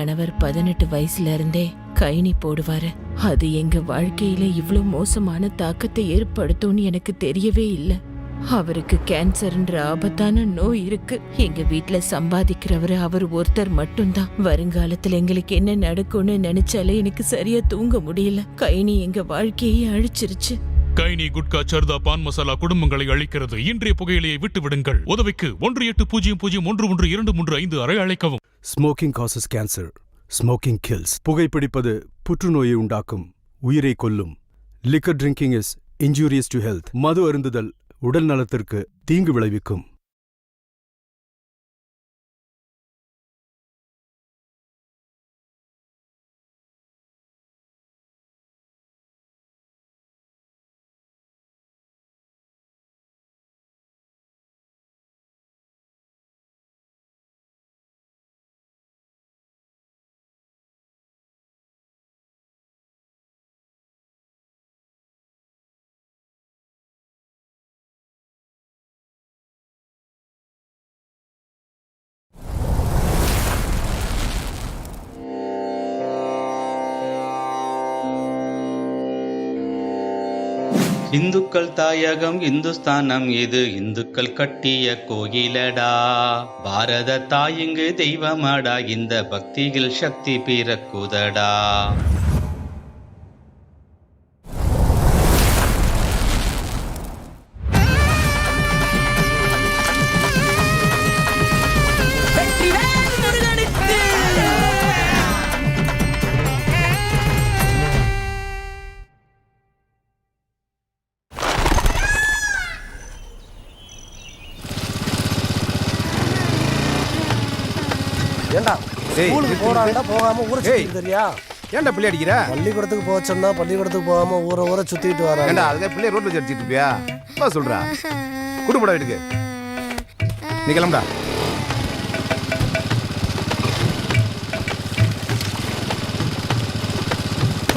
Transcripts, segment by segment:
கணவர் 18 வயசுல இருந்தே கைனி போடுவாரு. அது எங்க வாழ்க்கையில இவ்ளோ மோசமான தாக்கத்தை ஏற்படுத்தும்னு எனக்கு தெரியவே இல்ல. அவருக்கு கேன்சர்ன்ற ஆபத்தான நோய் இருக்கு. எங்க வீட்ல சம்பாதிக்கிறவரு அவர் ஒருத்தர் மட்டும்தான். வருங்காலத்துல எங்களுக்கு என்ன நடக்கும்னு நினைச்சாலே எனக்கு சரியா தூங்க முடியல. கைனி எங்க வாழ்க்கையை அழிச்சிருச்சு. கைனி, குட்கா, சர்தா, பான் மசாலா குடும்பங்களை அழிக்கிறது. இன்றைய புகையிலையை விட்டு விடுங்கள். உதவிக்கு 18001123 அழைக்கவும். Smoking causes cancer. Smoking kills. புகைப்பிடிப்பது புற்றுநோயை உண்டாக்கும், உயிரை கொல்லும். Liquor drinking is injurious to health. மது அருந்துதல் உடல் நலத்திற்கு தீங்கு விளைவிக்கும். இந்துக்கள் தாயகம் இந்துஸ்தானம், இது இந்துக்கள் கட்டிய கோயிலடா. பாரத தாயிங்கு தெய்வமாடா, இந்த பக்தியில் சக்தி பிறக்குதடா. ஏண்டா ஸ்கூலுக்கு போறாங்கடா, போகாம ஊரை சுத்திட்டு தெரியா? ஏன்டா பிள்ளை அடிக்கிற? பள்ளிக்கூடத்துக்கு போச்சோம்னா பள்ளிக்கூடத்துக்கு போகாம ஊரை சுத்திட்டு வர. ஏண்டா அதுக்கு பிள்ளை ரோட்ல வச்சு அடிச்சிட்டு இருப்பியா? அப்பா சொல்றா குடும்படா வீட்டுக்கு நீ கிளம்புடா.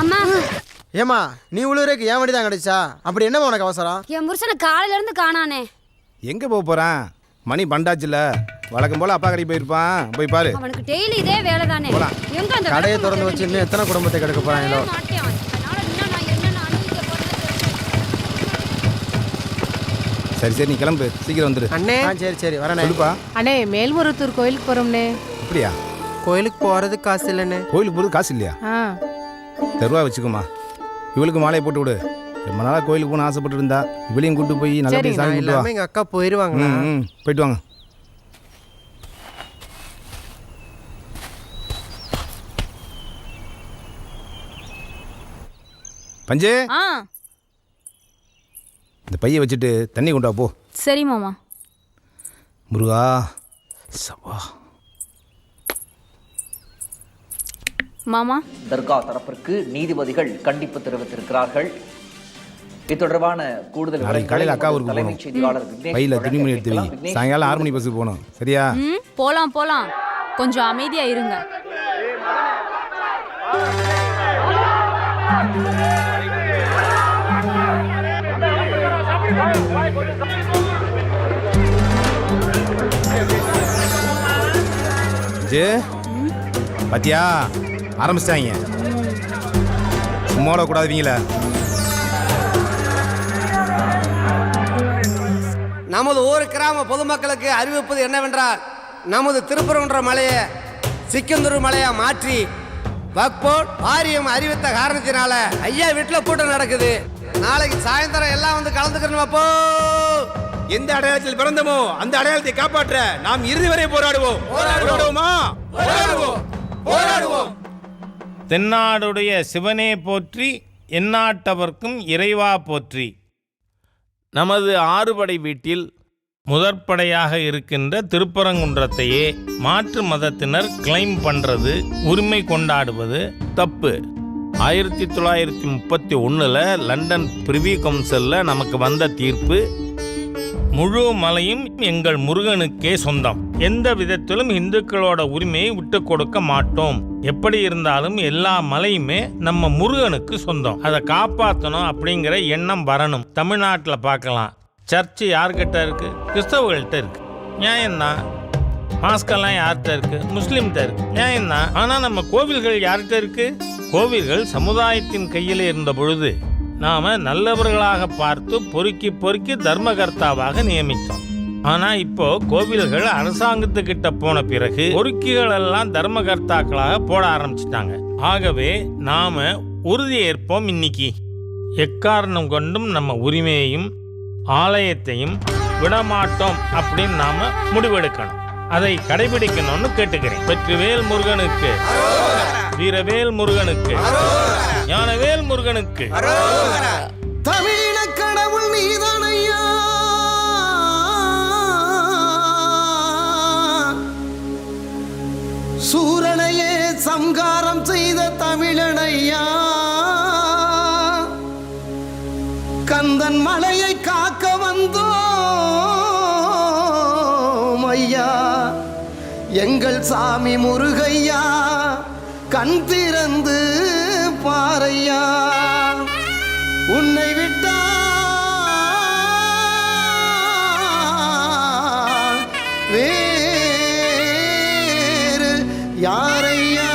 அம்மா, ஏமா நீ உழுவுறதுக்கு ஏன் வண்டி தான் கிடைச்சா? அப்படி என்னமா உனக்கு அவசரம்? என் புருஷனை காலையில இருந்து காணானே. எங்க போக போறான்? மணி பண்டாச்சுல, வழக்கம் போல அப்பா கடைக்கு போயிருப்பான். போய் பாரு. அவனுக்கு டெய்லி இதே வேலை தானே. எங்க அந்த கடையை திறந்து வச்சு இன்னும் எத்தனை குடும்பத்தை கெடுக்க போறாங்களோ. சரி சரி நீ கிளம்பு, சீக்கிரம் வந்துரு. அண்ணே சரி சரி வரேன். சொல்லுப்பா. அண்ணே, மேல்மருத்தூர் கோயிலுக்கு போறோம்னே. அப்படியா? கோயிலுக்கு போறதுக்கு காசு இல்லைண்ணே. கோயிலுக்கு போகிறது காசு இல்லையா? தருவா வச்சுக்கோமா. இவளுக்கு மாலையை போட்டு விடு. ரொம்ப நாளாக கோயிலுக்கு போகணும்னு ஆசைப்பட்டு இருந்தா. இவளையும் கூட்டு போய் நல்லபடியாக சாமி கும்பிட்டு வா. எங்க அக்கா போயிருவாங்க. போயிட்டு வாங்க. பஞ்சு, இந்த பையை வச்சுட்டு தண்ணி கொண்டா போ. சரி மாமா. முருகா சவா. மாமா, தர்கா தரப்பிற்கு நீதிபதிகள் கண்டிப்பு தெரிவித்திருக்கிறார்கள். இது தொடர்பான கூடுதல் காலையில் அக்கா ஊருக்கு போகணும். பையில துணிமணி எடுத்து வை. சாயங்காலம் 6 மணி பஸ்ஸுக்கு போகணும். சரியா? போலாம் போலாம். கொஞ்சம் அமைதியா இருங்க. பாத்தியா ஆரம்பிச்சிட்டாங்க. சும்மா கூடாதுவீங்கள. நமது ஊர் கிராம பொதுமக்களுக்கு அறிவிப்பது என்னவென்றால், நமது திருப்பரங்குன்ற மலையை சிக்கந்தூர் மலையா மாற்றி வக்போர்ட் வாரியம் அறிவித்த காரணத்தினால ஐயா வீட்டில் கூட்டம் நடக்குது. நாளைக்கு சாயந்தரம் எல்லாம் வந்து கலந்துக்கணும். அப்போ எந்த அடையாளத்தில் பிறந்தமோ அந்த அடையாளத்தை காப்பாற்ற நாம் இறுதி வரை போராடுவோம். போராடுவோம். தென்னாடுடைய சிவனே போற்றி, எந்நாட்டவர்க்கும் இறைவா போற்றி. நமது ஆறுபடை வீட்டில் முதற்படையாக இருக்கின்ற திருப்பரங்குன்றத்தையே மாற்று மதத்தினர் கிளைம் பண்ணுறது, உரிமை கொண்டாடுவது தப்பு. 1931 லண்டன் பிரிவி கவுன்சிலில் நமக்கு வந்த தீர்ப்பு, முழு மலையும் எங்கள் முருகனுக்கே சொந்தம். எந்த விதத்திலும் இந்துக்களோட உரிமையை விட்டு கொடுக்க மாட்டோம். எப்படி இருந்தாலும் எல்லா மலையுமே நம்ம முருகனுக்கு சொந்தம். அதை காப்பாற்றணும் அப்படிங்கிற எண்ணம் வரணும். தமிழ்நாட்டில் பார்க்கலாம். சர்ச்சு யார்கிட்ட இருக்கு? கிறிஸ்தவர்கள்ட்ட இருக்கு. நியாயம்தான். மாஸ்கெல்லாம் யார்கிட்ட இருக்கு? முஸ்லீம்கிட்ட இருக்கு. நியாயம் தான். ஆனா நம்ம கோவில்கள் யார்கிட்ட இருக்கு? கோவில்கள் சமுதாயத்தின் கையில் இருந்த பொழுது நாம நல்லவர்களாக பார்த்து பொறுக்கி பொறுக்கி தர்மகர்த்தாவாக நியமித்தோம். ஆனா இப்போ கோவில்கள் அரசாங்கத்துக்கிட்ட போன பிறகு பொறுக்கிகள் எல்லாம் தர்மகர்த்தாக்களாக போட ஆரம்பிச்சிட்டாங்க. ஆகவே நாம உறுதி ஏற்போம். இன்னைக்கு எக்காரணம் கொண்டும் நம்ம உரிமையையும் ஆலயத்தையும் விடமாட்டோம் அப்படின்னு நாம முடிவெடுக்கணும். அதை கடைபிடிக்கணும்னு கேட்டுக்கிறேன். வெற்றிவேல் முருகனுக்கு, வீரவேல் முருகனுக்கு, ஞானவேல் முருகனுக்கு. தமிழின கடவுள் நீதானையா, சூரனையே சம்காரம் செய்த தமிழனையா, கந்தன் மலையை காக்க வந்தோம் ஐயா, எங்கள் சாமி முருகையா, கண் திறந்து பாரையா, உன்னை விட்டா வேறு யாரையா.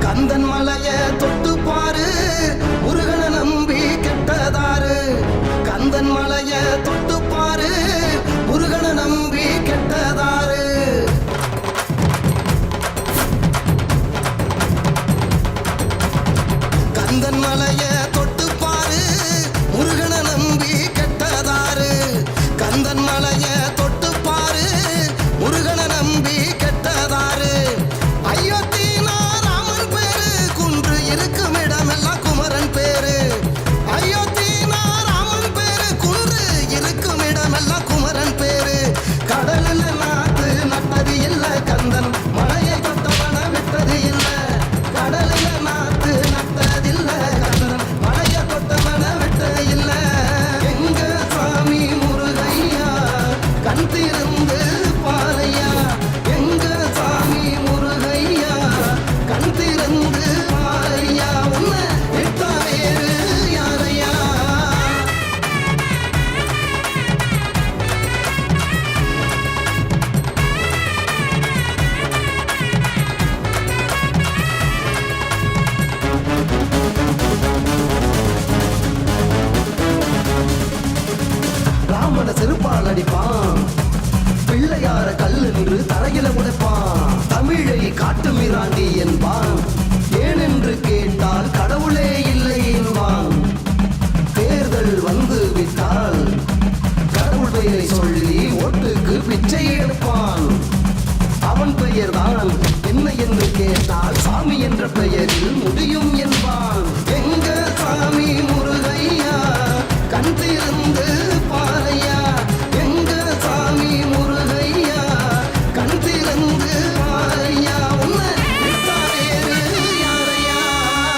கந்தன் மலைய தொட்டு பாரு, முருகனை நம்பி கெட்டதாரு. கந்தன் மலைய தொட்டு பாரு, முருகனை நம்பி கெட்டதாரு. கந்தன் மலைய தொட்டு பாரு, முருகனை நம்பி கெட்டதாரு. கந்தன் மலைய தொட்டு பாரு, முருகனை நம்பி கெட்டதாரு. அயோத்தினா ராமன் பேரு, குன்று இருக்கும் இடமெல்லாம் குமரன் பேரு. அயோத்தினா ராமன் பேரு, குன்று இருக்கும் இடமெல்லாம் குமரன் பேரு. கடலில் நாத்து நட்டது இல்ல, கந்தன் மலையை தொட்டவன விட்டது இல்ல. கடலில் நாத்து நட்டதில்ல, கந்தன் மலையை தொட்டவன விட்டது இல்ல. எங்க சாமி முருகையா, கண் திறந்து பாரையா, எங்க சாமி முருகையா, கண் திறந்து பாரையா, உன்னை விட்டா வேறு யாரையா. ராமனை செருப்பால் அடிப்பான், பிள்ளையார கல்லென்று தரையில உடைப்பான். தமிழை காட்டு மிராண்டி என்பான், ஏனென்று கேட்டால் கடவுளே இல்லை என்பான். தேர்தல் வந்து விட்டால் கடவுள் பெயரை சொல்லி ஓட்டுக்கு பிச்சை எடுப்பான். அவன் பெயர்தான் என்ன என்று கேட்டால் சாமி என்ற பெயரில் முடியும் என்பான். எங்க சாமி முருகையா, கண் திறந்து பாரையா, எங்க சாமி முருகையா, கண் திறந்து பாரையா, உன்னை விட்டா வேறு யாரையா.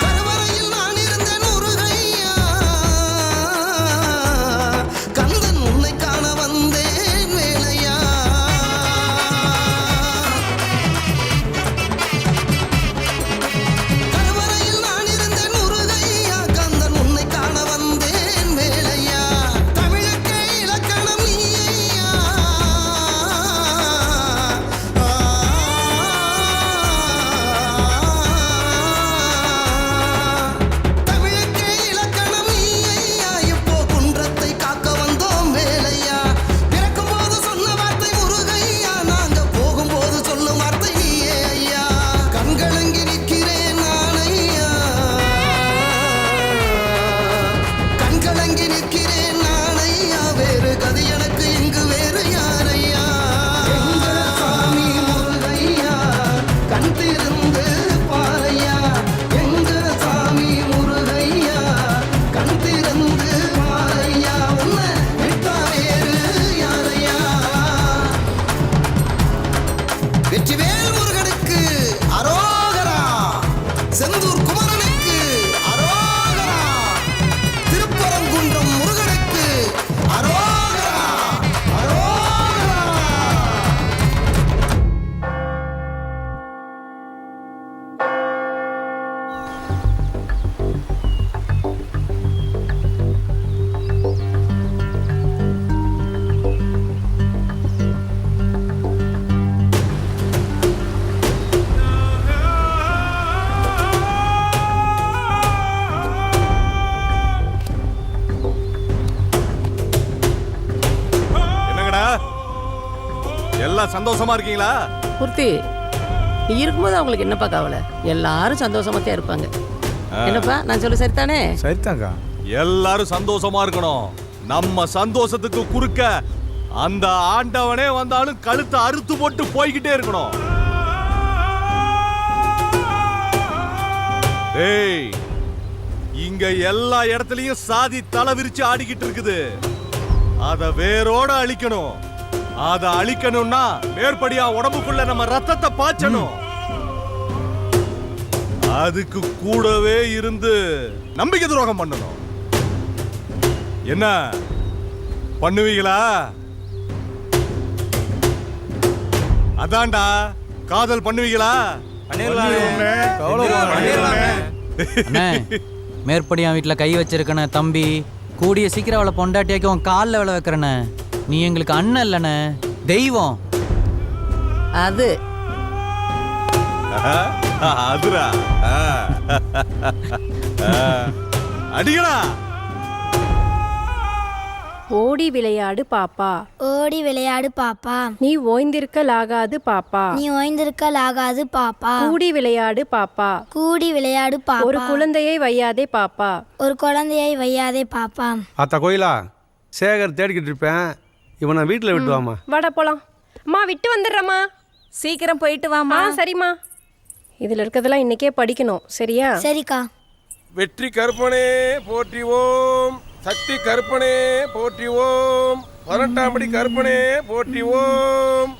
கருவறையில் நான் இருந்தேன் முருகையா, கந்தன் உன்னை காண வந்தேன் வேலையா. கருவறையில் நான் இருந்தேன் முருகையா, கந்தன் உன்னை காண வந்தேன் வேலையா. தமிழை எல்லாம் சந்தோஷமா இருக்கீங்களா? பூர்த்தி, நீ இருக்கும்போது அவங்களுக்கு என்னப்பா கவலை? எல்லாரும் சந்தோஷமாத்தான் இருப்பாங்க. என்னப்பா நான் சொல்ல சரிதானே? சரிதாக்கா. எல்லாரும் சந்தோஷமா இருக்கணும். நம்ம சந்தோஷத்துக்கு குறுக்க அந்த ஆண்டவனே வந்தாலும் கழுத்தை அறுத்து போட்டு போய்கிட்டே இருக்கணும். ஏய், இங்க எல்லா இடத்துலயும் சாதி தலை விரிச்சு ஆடிக்கிட்டு இருக்குது. அத வேரோட அழிக்கணும். அத அழிக்கணும்னா மேற்படியா உடம்புக்குள்ள நம்ம ரத்தத்தை பாய்ச்சணும். அதுக்கு கூடவே இருந்து நம்பிக்கை துரோகம் பண்ணணும். என்ன பண்ணுவீங்களா? அதான்டா, காதல் பண்ணுவீங்களா? மேற்படியா வீட்டுல கை வச்சிருக்கன தம்பி, கூடிய சீக்கிரம் அவளை பொண்டாட்டியாக்கி உன் காலில் விளை வைக்கிறன. நீ எங்களுக்கு அண்ணன் இல்லைண்ணே, தெய்வம். அது அதுரா அடிகளா. ஓடி விளையாடு பாப்பா, ஓடி விளையாடு பாப்பா, நீ ஓய்ந்திருக்கலாகாது பாப்பா, நீ ஓய்ந்திருக்கலாகாது பாப்பா, கூடி விளையாடு பாப்பா, கூடி விளையாடு பாப்பா, ஒரு குழந்தையை வையாதே பாப்பா, ஒரு குழந்தையை வையாதே பாப்பா. அத்தா கோயிலா, சேகர் தேடிக்கிட்டு இருப்பேன். இவனை வீட்டில் விட்டு வாமா. வாடா போலாம். அம்மா விட்டு வந்துடுறம்மா. சீக்கிரம் போயிட்டு வாமா. சரிம்மா. இதுல இருக்கிறதெல்லாம் இன்னைக்கே படிக்கணும், சரியா? சரிக்கா. வெற்றி கருப்பனே போற்றி ஓம், சக்தி கருப்பனே போற்றி ஓம், 18ஆம் படி கருப்பனே போற்றி ஓம்.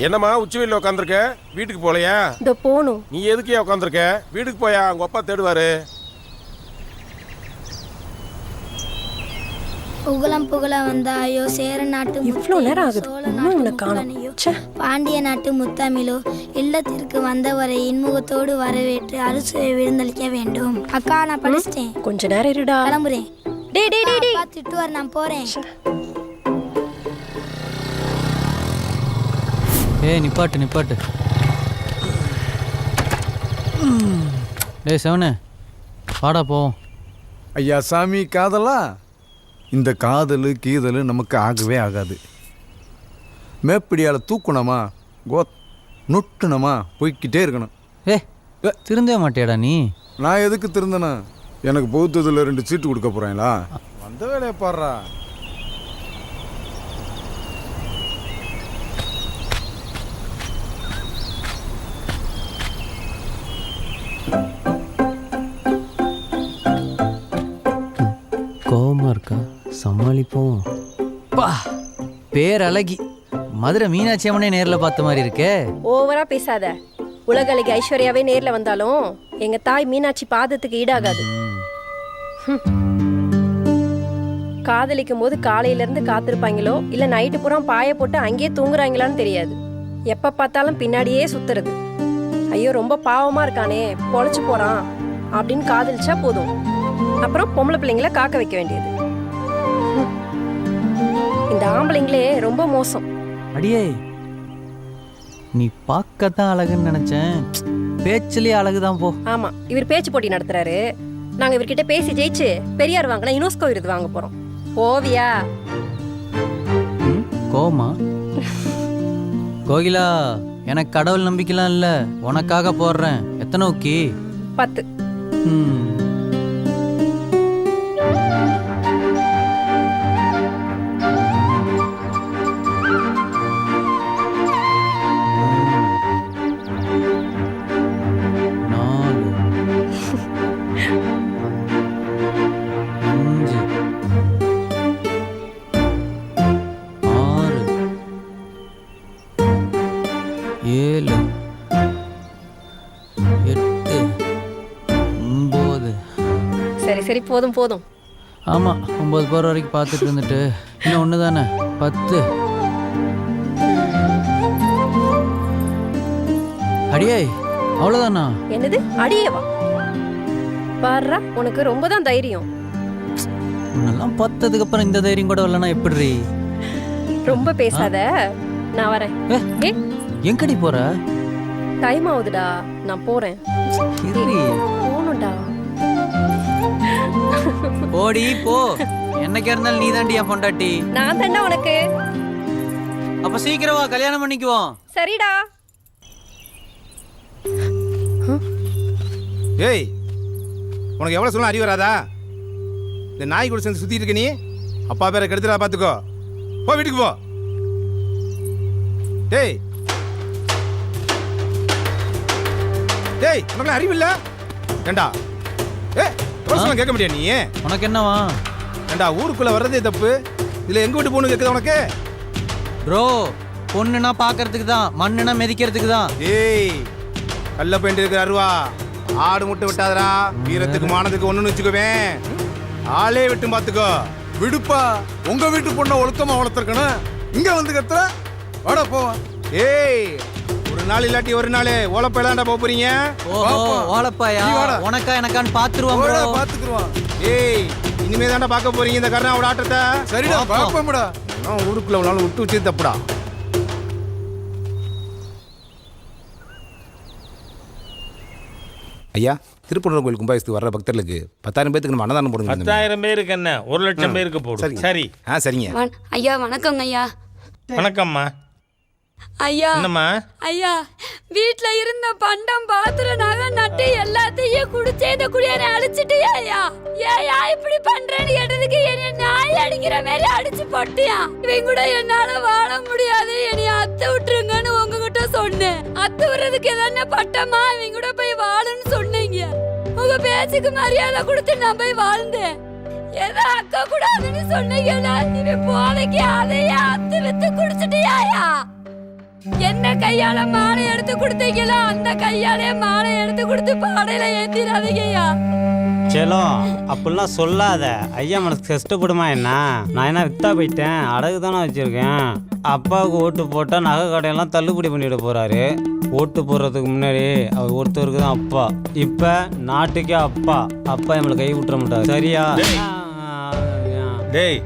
என்னம்மா உச்சிவெளியில் உட்காந்துருக்க? வீட்டுக்கு போலையா? இதோ போகணும். நீ எதுக்கே உட்காந்துருக்க? வீட்டுக்கு போயா, உங்க அப்பா தேடுவாரு. புகழம் புகழ வந்தாயோ, சேர நாட்டு இவ்வளோ நேரம் ஆகுது, சோழ இன்னும் நாட்டு உன்னை காணோம். முக்கணியோ, பாண்டிய நாட்டு முத்தமிழோ, இல்லத்திற்கு வந்தவரை இன்முகத்தோடு வரவேற்று அறுசுவை விருந்தளிக்க வேண்டும். அக்கா நான் படிச்சிட்டேன். கொஞ்ச நேரம் இருடா. கிளம்புறேன். டேய் டேய் டேய் டேய். திட்டுவார், நான் போறேன். ஏய் நிப்பாட்டு நிப்பாட்டு. டேய் செவனு, வாடா போவோம். ஐயா சாமி, காதலா? இந்த காதல் கீதல் நமக்கு ஆகவே ஆகாது. மேப்படியால் தூக்கணுமா, நொட்டுனமா போய்கிட்டே இருக்கணும். திருந்தவே மாட்டியாடா நீ? நான் எதுக்கு திருந்தனா? எனக்கு பௌத்தத்தில் 2 சீட்டு கொடுக்க போகிறேங்களா? வந்த வேலையை பாடுறா. கோபமா இருக்கா? சமாளிப்போம். பா, பேரழகி மதுரை மீனாட்சி அம்மனே நேரில் பார்த்த மாதிரி இருக்கே. ஓவரா பேசாத. உலகளகி ஐஸ்வர்யாவே நேர்ல வந்தாலும் எங்க தாய் மீனாட்சி பாதத்துக்கு ஈடாகாது. காதலிக்கும் போது காலையில இருந்து காத்திருப்பாங்களோ இல்ல நைட்டு பூரா பாய போட்டு அங்கேயே தூங்குறாங்களான்னு தெரியாது. எப்ப பார்த்தாலும் பின்னாடியே சுத்துறது. ஐயோ ரொம்ப பாவமா இருக்கானே, பொழைச்சு போறான் அப்படின்னு காதலிச்சா போதும். அப்புறம் பொம்பளை பிள்ளைங்கள காக்க வைக்க வேண்டியது. இந்த ஆம்பளைங்களே ரொம்ப மோசம். அடியே, நீ பார்க்கத்தான் அழகுன்னு நினைச்சேன், பேச்சுலயே அழகுதான் போ. ஆமா, இவர் பேச்சு போட்டி நடத்துறாரு. நாங்க இவர்கிட்ட பேசி ஜெயிச்சு பெரியார் வாங்கினா யுனெஸ்கோ விருது வாங்க போறோம். ஓவியா கோமா? கோகிலா, எனக்கு கடவுள் நம்பிக்கைலாம் இல்ல, உனக்காக போடுறேன். எத்தனை ஊக்கி? 10. சரி போதும் போதும். ஆமா, 9 போற வரைக்கும் பார்த்துட்டு இருந்துட்டு இன்னும் 1 தானே 10. அடியே, அவ்வளவுதானா? என்னது அடியேவா? பாருடா, உனக்கு ரொம்ப தான் தைரியம். உன்னெல்லாம் பார்த்ததுக்கு அப்புறம் இந்த தைரியம் கூட வரலனா எப்படி? ரொம்ப பேசாத, நான் வரேன். எங்கடி போற? டைம் ஆகுதுடா, நான் போறேன். போகணும்டா. போடி போ. என்னைக்கு இருந்தாலும் நீ தாண்டி என் பொண்டாட்டி. நான் தாண்டா உனக்கு. அப்ப சீக்கிரம் வா, கல்யாணம் பண்ணிக்குவோம். சரிடா. ஏய், உனக்கு எவ்வளோ சொல்ல அறிவு வராதா? இந்த நாய் கூட சேர்ந்து சுற்றிட்டு இருக்க நீ. அப்பா பேரை கெடுத்துடா, பார்த்துக்கோ. போ வீட்டுக்கு போ. டேய் டேய், உனக்கு அறிவு இல்லை ஏண்டா? எவ்வளோ கேட்க முடியா நீ? உனக்கு என்னவா? ஏண்டா, ஊருக்குள்ள வர்றதே தப்பு, இதுல எங்க வீட்டு பொண்ணு கேட்குதா உனக்கு? ப்ரோ, பொண்ணுனா பார்க்கறதுக்கு தான், மண்ணுனா மிதிக்கிறதுக்கு தான். ஏய், கல்ல பெயிண்ட் இருக்கிற அருவா, ஆடு முட்டை விட்டாதரா. வீரத்துக்கு மானத்துக்கு ஒண்ணுன்னு வச்சுக்குவேன், ஆளே விட்டு பாத்துக்கோ. விடுப்பா, உங்க வீட்டு பொண்ணை ஒழுக்கமா வளர்த்துருக்கணும். இங்க வந்து கத்துற, வாடா போவா. ஏய், ஒரு நாள் இல்லாட்டி ஒரு நாள் ஓலப்பையிலாண்டா போக போறீங்க. ஓலப்பாயா? உனக்கா எனக்கான்னு பாத்துருவான் ப்ரோ. பாத்துக்குருவான். ஏய், இனிமே தாண்டா பார்க்க போறீங்க இந்த கருணாவோட ஆட்டத்தை. சரிடா, பாப்போம்டா. ஊருக்குள்ள ஒரு நாள் விட்டு வச்சு தப்புடா. ஐயா, திருப்பூர் கோயில் கும்பாபிஷேகத்துக்கு வர்ற பக்தர்களுக்கு 10,000 பேருக்கு நம்ம அன்னதானம் போடுங்க. 10,000 பேருக்கு என்ன, 1,00,000 பேருக்கு போடும். சரி. சரிங்க ஐயா. வணக்கங்க ஐயா. வணக்கம்மா. ஐயா, என்னம்மா? ஐயா, வீட்ல இருந்த பண்டம் பாத்திரம் நகை நட்டு எல்லாத்தையும் குடிச்சே இந்த குடியாரை அடிச்சிட்டியா ஐயா? ஏயா இப்படி பண்றேன்னு கேட்டதுக்கு என்ன நாய் அடிக்கிற மாதிரி அடிச்சு போட்டியா? இவன் கூட என்னால வாழ முடியாது, என்னைய அத்து விட்டுருங்கன்னு உங்ககிட்ட சொன்னேன். அத்து விடுறதுக்கு எதனா பட்டமா? இவன் கூட போய் வாழுன்னு சொன்னீங்க. உங்க பேச்சுக்கு மரியாதை கொடுத்து நான் போய் வாழ்ந்தேன். ஏதோ அக்கா கூடாதுன்னு சொன்னீங்களா? இவன் போதைக்கு அதையே அத்து வித்து குடிச்சிட்டியாயா? என்ன கையால மாலை எடுத்து கொடுத்தீங்களோ அந்த கையாலே மாலை எடுத்து கொடுத்து பாடையில ஏத்திராதீங்கய்யா. செல்லம், அப்படிலாம் சொல்லாத. ஐயா மனசுக்கு கஷ்டப்படுமா என்ன? நான் என்ன வித்தா போயிட்டேன், அடகு தானே வச்சிருக்கேன். அப்பாவுக்கு ஓட்டு போட்டால் நகை கடையெல்லாம் தள்ளுபடி பண்ணிட்டு போறாரு. ஓட்டு போடுறதுக்கு முன்னாடி அவர் ஒருத்தருக்கு தான் அப்பா, இப்போ நாட்டுக்கே அப்பா. அப்பா நம்மளை கை விட்டுற மாட்டார், சரியா? டேய்,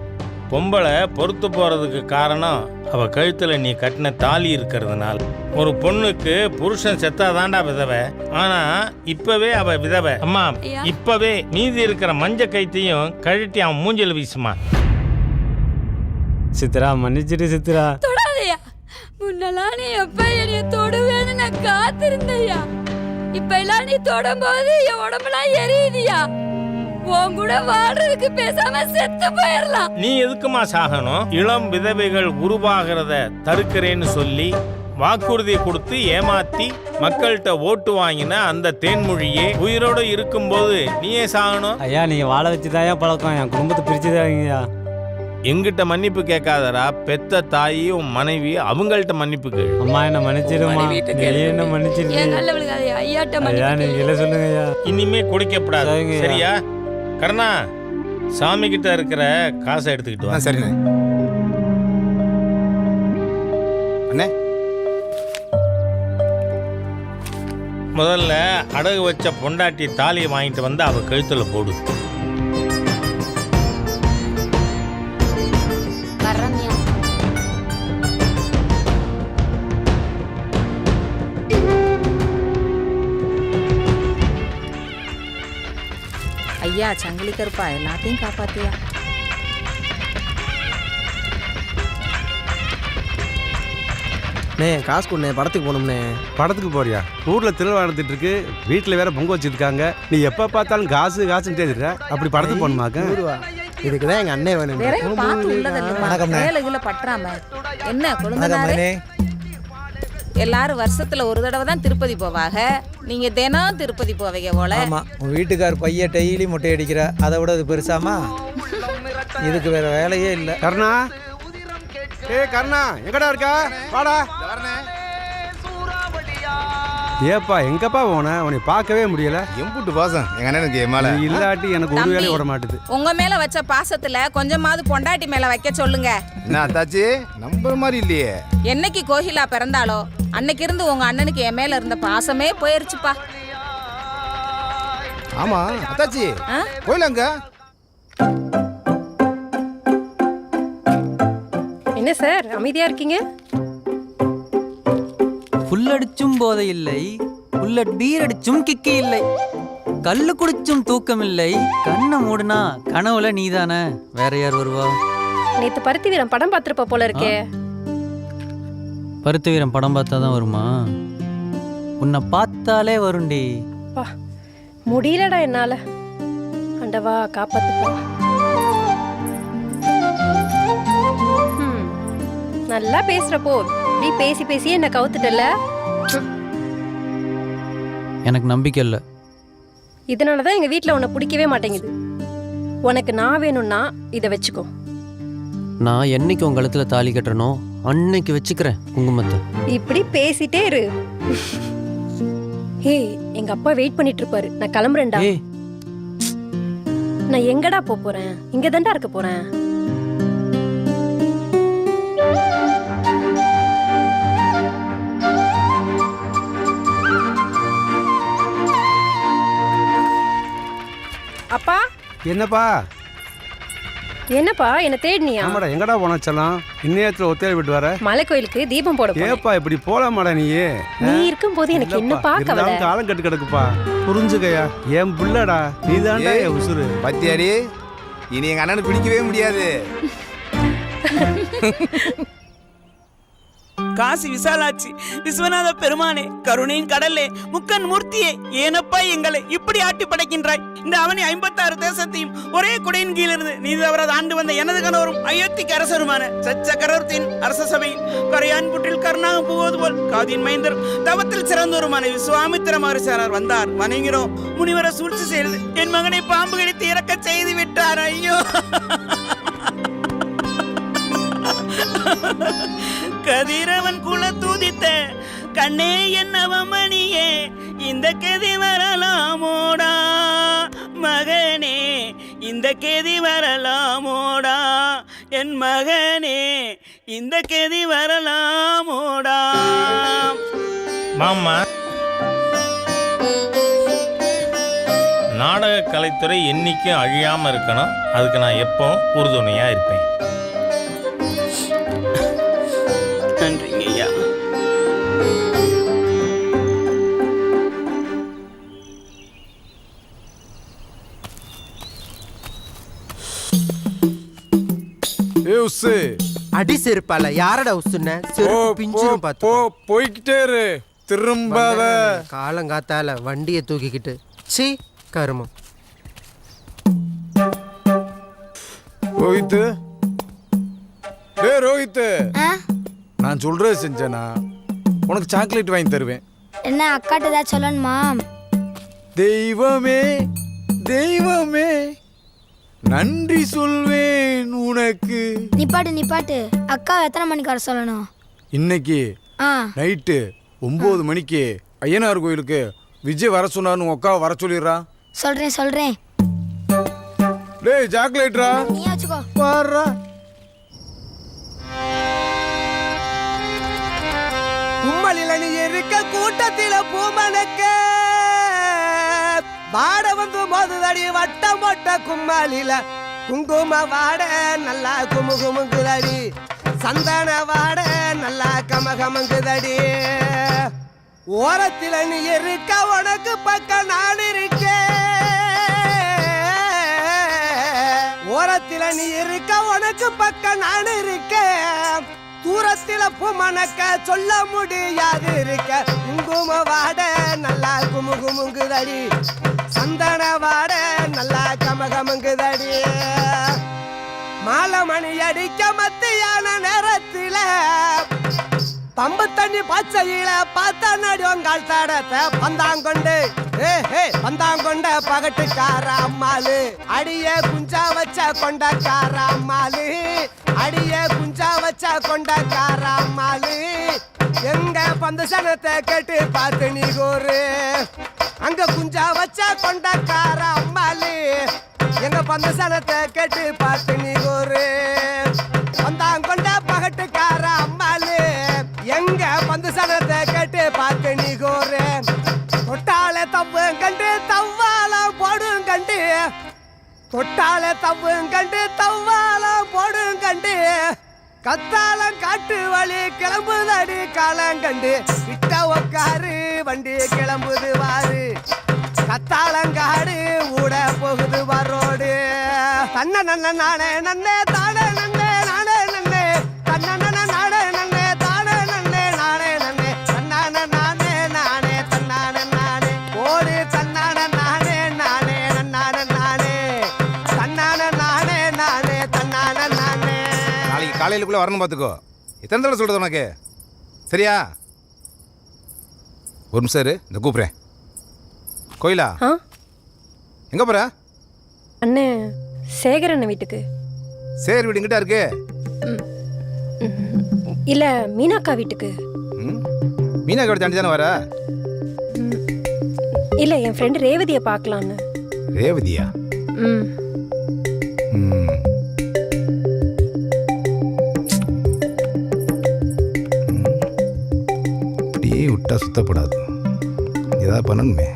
பொம்பளை பொறுத்து போறதுக்கு காரணம் அவ கழுத்துல நீ கட்டின தாலி இருக்கிறதுனால. ஒரு பொண்ணுக்கு புருஷன் செத்தாதாண்டா விதவை, ஆனா இப்பவே அவ விதவை. அம்மா, இப்பவே மீதி இருக்கிற மஞ்ச கைத்தையும் கழட்டி அவன் மூஞ்சில வீசுமா. சித்ரா, மன்னிச்சிட்டு சித்ரா. தொடாதையா. முன்னெல்லாம் நீ எப்ப என்னைய தொடுவேன்னு நான் காத்திருந்தையா. இப்ப எல்லாம் நீ தொடும்போது என் உடம்புலாம் எரியுதியா. உன் கூட வாழ்றதுக்கு பேசாம செத்து போயிடலாம். நீ எதுக்குமா சாகணும்? இளம் விதவைகள் உருவாகிறத தடுக்கிறேன்னு சொல்லி வாக்குறுதி கொடுத்து ஏமாத்தி மக்கள்கிட்ட ஓட்டு வாங்கின அந்த தேன்மொழியே உயிரோட இருக்கும்போது நீயே சாகணும்? ஐயா, நீங்க வாழ வச்சுதாயா பழக்கம், என் குடும்பத்தை பிரிச்சுதாங்கய்யா. எங்கிட்ட மன்னிப்பு கேட்காதரா. பெத்த தாயி உன் மனைவி, அவங்கள்ட்ட மன்னிப்பு கேளு. அம்மா, என்ன மன்னிச்சிடுமா. என்ன மன்னிச்சிரு. ஐயா, நீங்க இல்ல சொல்லுங்க ஐயா. இனிமே குடிக்கப்படாது, சரியா? கருணா, சாமி கிட்ட இருக்கிற காசை எடுத்துக்கிட்டு வா. சரிண்ணே. அண்ணே, முதல்ல அடகு வச்ச பொண்டாட்டி தாலியை வாங்கிட்டு வந்து அவ கழுத்துல போடு. ஐயா, சங்கிலி கருப்பா, எல்லாத்தையும் காப்பாத்தியா. காசு கொடுண்ணே, படத்துக்கு போகணும்னே. படத்துக்கு போறியா? ஊர்ல திருவிழா நடந்துட்டு இருக்கு, வீட்டுல வேற பொங்க வச்சிருக்காங்க. நீ எப்ப பார்த்தாலும் காசு காசுன்னு இருக்க. அப்படி படத்துக்கு போகணுமாக்க? இதுக்குதான் எங்க அண்ணே வேணும். பற்றாம என்ன குழந்தை? எல்லாரும் வருஷத்துல ஒரு தடவை தான் திருப்பதி போவாங்க. நீங்க தினம் திருப்பதி போவீங்க போல. ஆமா, உன் வீட்டுக்கார் பைய டெய்லி முட்டை அடிக்கிற, அதை விட அது பெருசாமா? இதுக்கு வேற வேலையே இல்லை. கருணா, கருணா, எங்கடா இருக்கா? வாடா. ஏப்பா, எங்கப்பா போன? உன்னை பார்க்கவே முடியல. எம்புட்டு பாசம் எங்க அண்ணனுக்கு மேல இல்லாட்டி எனக்கு ஒரு வேலையை விட மாட்டுது. உங்க மேல வச்ச பாசத்துல கொஞ்சமாவது பொண்டாட்டி மேல வைக்க சொல்லுங்க. என்ன அத்தாச்சி, நம்புற மாதிரி இல்லையே. என்னைக்கு கோகிலா பிறந்தாலோ அன்னைக்கு இருந்து உங்க அண்ணனுக்கு என் மேல இருந்த பாசமே போயிருச்சுப்பா. ஆமா அத்தாச்சி, கோயிலாங்க. என்ன சார் அமைதியா இருக்கீங்க? புல்லடிச்சும் போதை இல்லை, புல்லட் பீர் அடிச்சும் கிக்கி இல்லை, கல்லு குடிச்சும் தூக்கம் இல்லை, கண்ணை மூடுனா கனவுல நீதானே, வேற யார் வருவா? நேத்து பருத்தி வீரன் படம் பார்த்திருப்ப போல இருக்கே. பருத்த வீரன் படம் பார்த்தா தான் வருமா? உன்னை பார்த்தாலே வருண்டி. பா முடியலடா என்னால. ஆண்டவா காப்பாத்துப்பா. நல்லா பேசுறப்போ நீ பேசி பேசி என்ன கவுத்துட்டல. எனக்கு நம்பிக்கை இல்லை. இதனாலதான் எங்க வீட்ல உன்னை பிடிக்கவே மாட்டேங்குது. உனக்கு நான் வேணும்னா இதை வச்சுக்கோ. நான் என்னைக்கு உங்க கழுத்துல தாலி கட்டுறனோ அன்னைக்கு வச்சுக்கிறேன் குங்குமத்தை. இப்படி பேசிட்டே இரு. ஹே எங்க அப்பா வெயிட் பண்ணிட்டு இருப்பாரு. நான் கிளம்புறேன்டா. நான் எங்கடா போறேன்? இங்க தான்டா இருக்க போறேன். அப்பா. என்னப்பா? என்னப்பா என்ன தேடினியா? ஆமாடா, எங்கடா போனச்சலாம்? இந்நேரத்துல ஒத்தையில விட்டு வர? மலை கோயிலுக்கு தீபம் போட போறேன். ஏப்பா இப்படி போலாமாடா நீ? நீ இருக்கும்போது எனக்கு என்னப்பா கவலை? காலம் கட்டு கிடக்குப்பா. புரிஞ்சுக்கயா, என் புள்ளடா, நீதான்டா என் உசுரு. பத்தியாடி, இனி எங்க அண்ணனுக்கு பிடிக்கவே முடியாது. காசி விசாலாட்சி, விஸ்வநாத பெருமானே, கருணையின் கடலே, முக்கன் மூர்த்தியே, ஏனப்பா எங்களை இப்படி ஆட்டி படைக்கின்றாய்? இந்த அவனி 56 தேசத்தையும் ஒரே குடையின் கீழிருந்து நீதி அவரது ஆண்டு வந்த எனது கணவரும் அயோத்திக்கு அரசருமான சச்சக்கரவர்த்தியின் அரச சபையில் கரையான் புற்றில் கருணாக போவது போல் காதின் மைந்தரும் தவத்தில் சிறந்தோருமான விஸ்வாமித்திர மகரிஷியார் வந்தார். வணங்கிறோம். முனிவரை சூழ்ச்சி செய்து என் மகனை பாம்பு கடித்து இறக்க செய்து விட்டார். ஐயோ, கதிரவன் குல தூதித்த கண்ணே என்னவமணியே, இந்த கதி வரலாமோடா மகனே, இந்த கதி வரலாமோடா என் மகனே, இந்த கதி வரலாமோடா. மாமா, நாடக கலைத்துறை என்னைக்கும் அழியாம இருக்கணும். அதுக்கு நான் எப்பவும் உறுதுணையா இருப்பேன். நன்றிங்க ஐயா. அடி செருப்பால யாரடா உசுன? பிஞ்சிரும் பாத்து. போய்கிட்டே இரு, திரும்பாத. காலங்காத்தால வண்டியை தூக்கிக்கிட்டு சீ கருமம். ரோஹித், ரோஹித், நான் சொல்றது செஞ்சேனா உனக்கு சாக்லேட் வாங்கி தருவேன். என்ன அக்காட்ட ஏதாவது சொல்லணுமா? தெய்வமே தெய்வமே நன்றி சொல்வேன் உனக்கு. நிப்பாட்டு. அக்கா எத்தனை மணிக்கு வர சொல்லணும்? இன்னைக்கு நைட்டு 9 மணிக்கு ஐயனார் கோயிலுக்கு விஜய் வர சொன்னார்னு உங்க அக்காவை வர சொல்லிடுறா. சொல்றேன். டேய் சாக்லேட்ரா, நீ வச்சுக்கோ. பாருடா. கும்மலில நீ இருக்க கூட்டத்தில பூமனக்க வாட வந்து மோதுதடி வட்டம் போட்ட கும்மாலில குங்கும வாட நல்லா குமுகுமுங்குதடி, சந்தன வாட நல்லா கமகமங்குதடி. ஓரத்தில நீ இருக்க உனக்கு பக்கம் நான் இருக்கேன். ஓரத்தில நீ இருக்க உனக்கு பக்கம் நான் இருக்கேன். தூரத்தில பூமனக்க சொல்ல முடியாது இருக்க. குங்கும வாட நல்லா குமுகுமுங்குதடி, சந்தன வாட நல்லா கமகமங்குதடி. மாலை மணி அடிக்க மத்தியான நேரத்தில பம்பு தண்ணி பச்சையில பார்த்த நடுவங்கால் தடத்தை பந்தாங்கொண்டு பந்தாங்கொண்ட பகட்டுக்கார அம்மாளு, அடிய குஞ்சா வச்ச கொண்டக்கார அம்மாளு, அடிய குஞ்சா வச்ச கொண்டக்கார அம்மாளு. எங்க பந்த சனத்தை கேட்டு பார்த்து நீ கோரு. அங்க குஞ்சா வச்ச கொண்டக்கார அம்மாளு, எங்க பந்த சனத்தை கேட்டு பார்த்து நீ கோரு. பந்தாங்கொண்ட பகட்டுக்கார அம்மாளு, எங்க பந்து சனத்தை கேட்டு பார்த்து நீ கோரு. தொட்டாலே தப்பு கண்டு தவ்வாலம் போடும் கண்டு, தொட்டாலே தப்பு கண்டு தவ்வாலம் போடும் கண்டு. கத்தாலம் காட்டு வழி கிளம்புதடி காலங்கண்டு, கிட்ட உக்காரு வண்டி கிளம்புது வாரு. கத்தாளங்காடு ஊட போகுது வரோடு. தன்ன நன்ன நானே நன்னே தானே நன்னே நானே நன்னே, தன்ன நன்ன நானே நன்னே தானே நன்னே காலையிலுக்குள்ளே வரணும் பார்த்துக்கோ. எத்தனை தடவை சொல்கிறது உனக்கு? சரியா? ஒரு நிமிஷம் இரு, இந்த கூப்பிட்றேன். கோயிலா எங்கே போகிற? அண்ணே சேகர் அண்ணன் வீட்டுக்கு. சேகர் வீடு எங்கிட்ட இருக்கு? இல்ல மீனாக்கா வீட்டுக்கு. மீனாக்கா வீடு தாண்டி தானே வர? இல்ல என் ஃப்ரெண்டு ரேவதியை பார்க்கலான்னு. ரேவதியா? இப்படியே விட்டா சுத்தப்படாது, ஏதாவது பண்ணணுமே.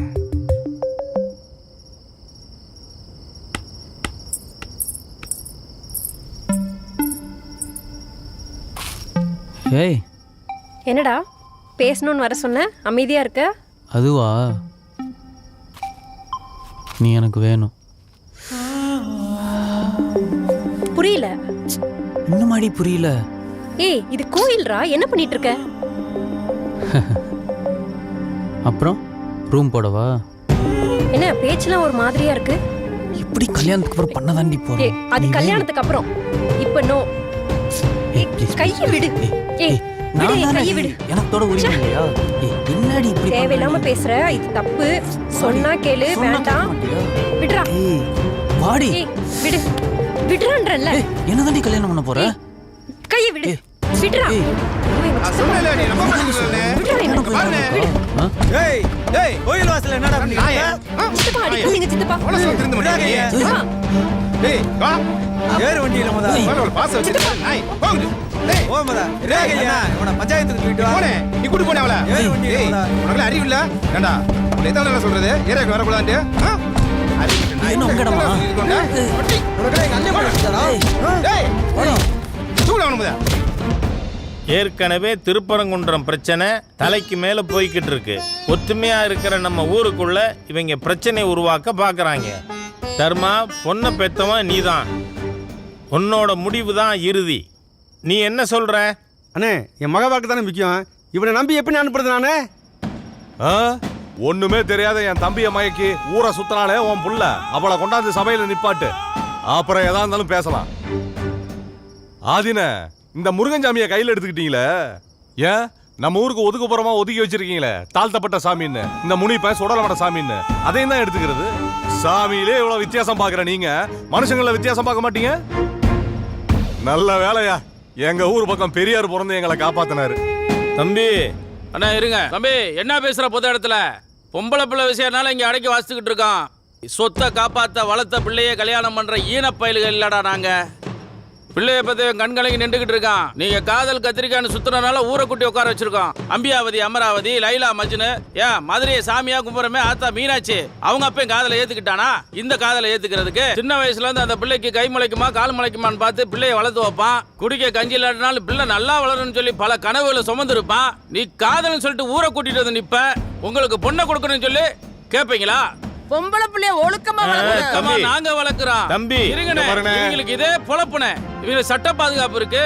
ஏய் என்னடா பேசணும்னு வர சொன்ன, அமைதியா இருக்க? அதுவா, நீ எனக்கு வேணும். புரியல. இன்னும் மாடி புரியல? ஏய் இது கோயில்ரா, என்ன பண்ணிட்டு இருக்க? அப்புறம் ரூம் போடவா? என்ன பேச்செல்லாம் ஒரு மாதிரியா இருக்கு? இப்படி கல்யாணத்துக்கு அப்புறம் பண்ணதாண்டி ஏய் போறோம். அது கல்யாணத்துக்கு அப்புறம், இப்ப நோ. கையை விடு. ஏய் விடு, கையை விடு. எனக்கோட உரிமை இல்லையா? என்னடி இப்படி தேவையில்லாம பேசுற, இது தப்பு. சொன்னா கேளு, வேண்டாம். விடுறா. ஏய் வாடி. ஏய் விடு, விடுறான்றல்ல. என்னதாண்டி கல்யாணம் பண்ண போற? கையை விடு, விடுறா. கோயில் வாசல்ல என்னடா பண்ணீங்க? சித்தப்பா அடிக்காதீங்க சித்தப்பா. ஏறு வண்டியில பஞ்சாயத்துக்கு போயிட்டு வா. நீ கூட்டி போனே அவளை. ஏறு வண்டியில உனக்கு அறிவு இல்ல? ஏண்டா எத்தனை நேரம் சொல்றது ஏரியாவுக்கு வரக்கூடாது? ஏற்கனவே திருப்பரங்குன்றம் பிரச்சனை தலைக்கு மேல போய்கிட்டு இருக்கு. ஒத்துமையா இருக்கிற நம்ம ஊருக்குள்ள இவங்க பிரச்சனை உருவாக்க பாக்குறாங்க. தர்மா, பொண்ணை பெத்தவன் நீதான், உன்னோட முடிவு தான் இறுதி. நீ என்ன சொல்ற? அண்ணே என் மக வாக்கு தானே முக்கியம். இவனை நம்பி எப்படி அனுப்புறது நானே? ஒண்ணுமே தெரியாத என் தம்பிய மயக்கி ஊரை சுத்தினாலே உன் புள்ள, அவளை கொண்டாந்து சபையில நிப்பாட்டு, அப்புறம் எதா இருந்தாலும் பேசலாம். ஆதின இந்த முருகன்சாமியை கையில் எடுத்துக்கிட்டீங்களே, ஏன் நம்ம ஊருக்கு ஒதுக்குப்புறமா ஒதுக்கி வச்சிருக்கீங்களே தாழ்த்தப்பட்ட சாமின்னு, இந்த முனிப்ப சுடலமட சாமின்னு, அதையும் தான் எடுத்துக்கிறது. சாமியிலே இவ்வளவு வித்தியாசம் பாக்குற நீங்க மனுஷங்கள வித்தியாசம் பார்க்க மாட்டீங்க? நல்ல வேலையா எங்க ஊர் பக்கம் பெரியார் பிறந்து எங்களை காப்பாத்தினாரு. தம்பி அண்ணா இருங்க தம்பி, என்ன பேசுற பொது இடத்துல? பொம்பளை பிள்ளை விஷயம்னால இங்க அடக்கி வாசிச்சுக்கிட்டு இருக்கோம். சொத்தை காப்பாத்த வளர்த்த பிள்ளைய கல்யாணம் பண்ற ஈனப்பயல்கள் இல்லடா நாங்க. பிள்ளைய பத்தி கண்கலங்கி நின்றுகிட்டு இருக்கான். நீங்க காதல் கத்திரிக்கான்னு சுத்துறதுனால ஊரை குட்டி உட்கார வச்சிருக்கோம். அம்பியாவதி, அமராவதி, லைலா, மஜ்னு, ஏன் மதுரையை சாமியா கும்புறமே ஆத்தா மீனாட்சி, அவங்க அப்பயும் காதலை ஏத்துக்கிட்டானா? இந்த காதலை ஏத்துக்கிறதுக்கு சின்ன வயசுல இருந்து அந்த பிள்ளைக்கு கை முளைக்குமா கால் முளைக்குமான்னு பார்த்து பிள்ளைய வளர்த்து வைப்பான். குடிக்க கஞ்சி இல்லாட்டினாலும் பிள்ளை நல்லா வளரும்னு சொல்லி பல கனவுகளை சுமந்து இருப்பான். நீ காதல்னு சொல்லிட்டு ஊரை கூட்டிட்டு வந்து நிப்ப. உங்களுக்கு பொண்ணை கொடுக்கணும்னு சொல்லி கேட்பீங்களா? பொம்பளை பிள்ளைய ஒழுக்கமா வளர்க்கணும். நாங்க வளர்க்கிறோம் தம்பி. இவங்களுக்கு இதே பொழப்புனே. இவங்க சட்ட பாதுகாப்பு இருக்கு.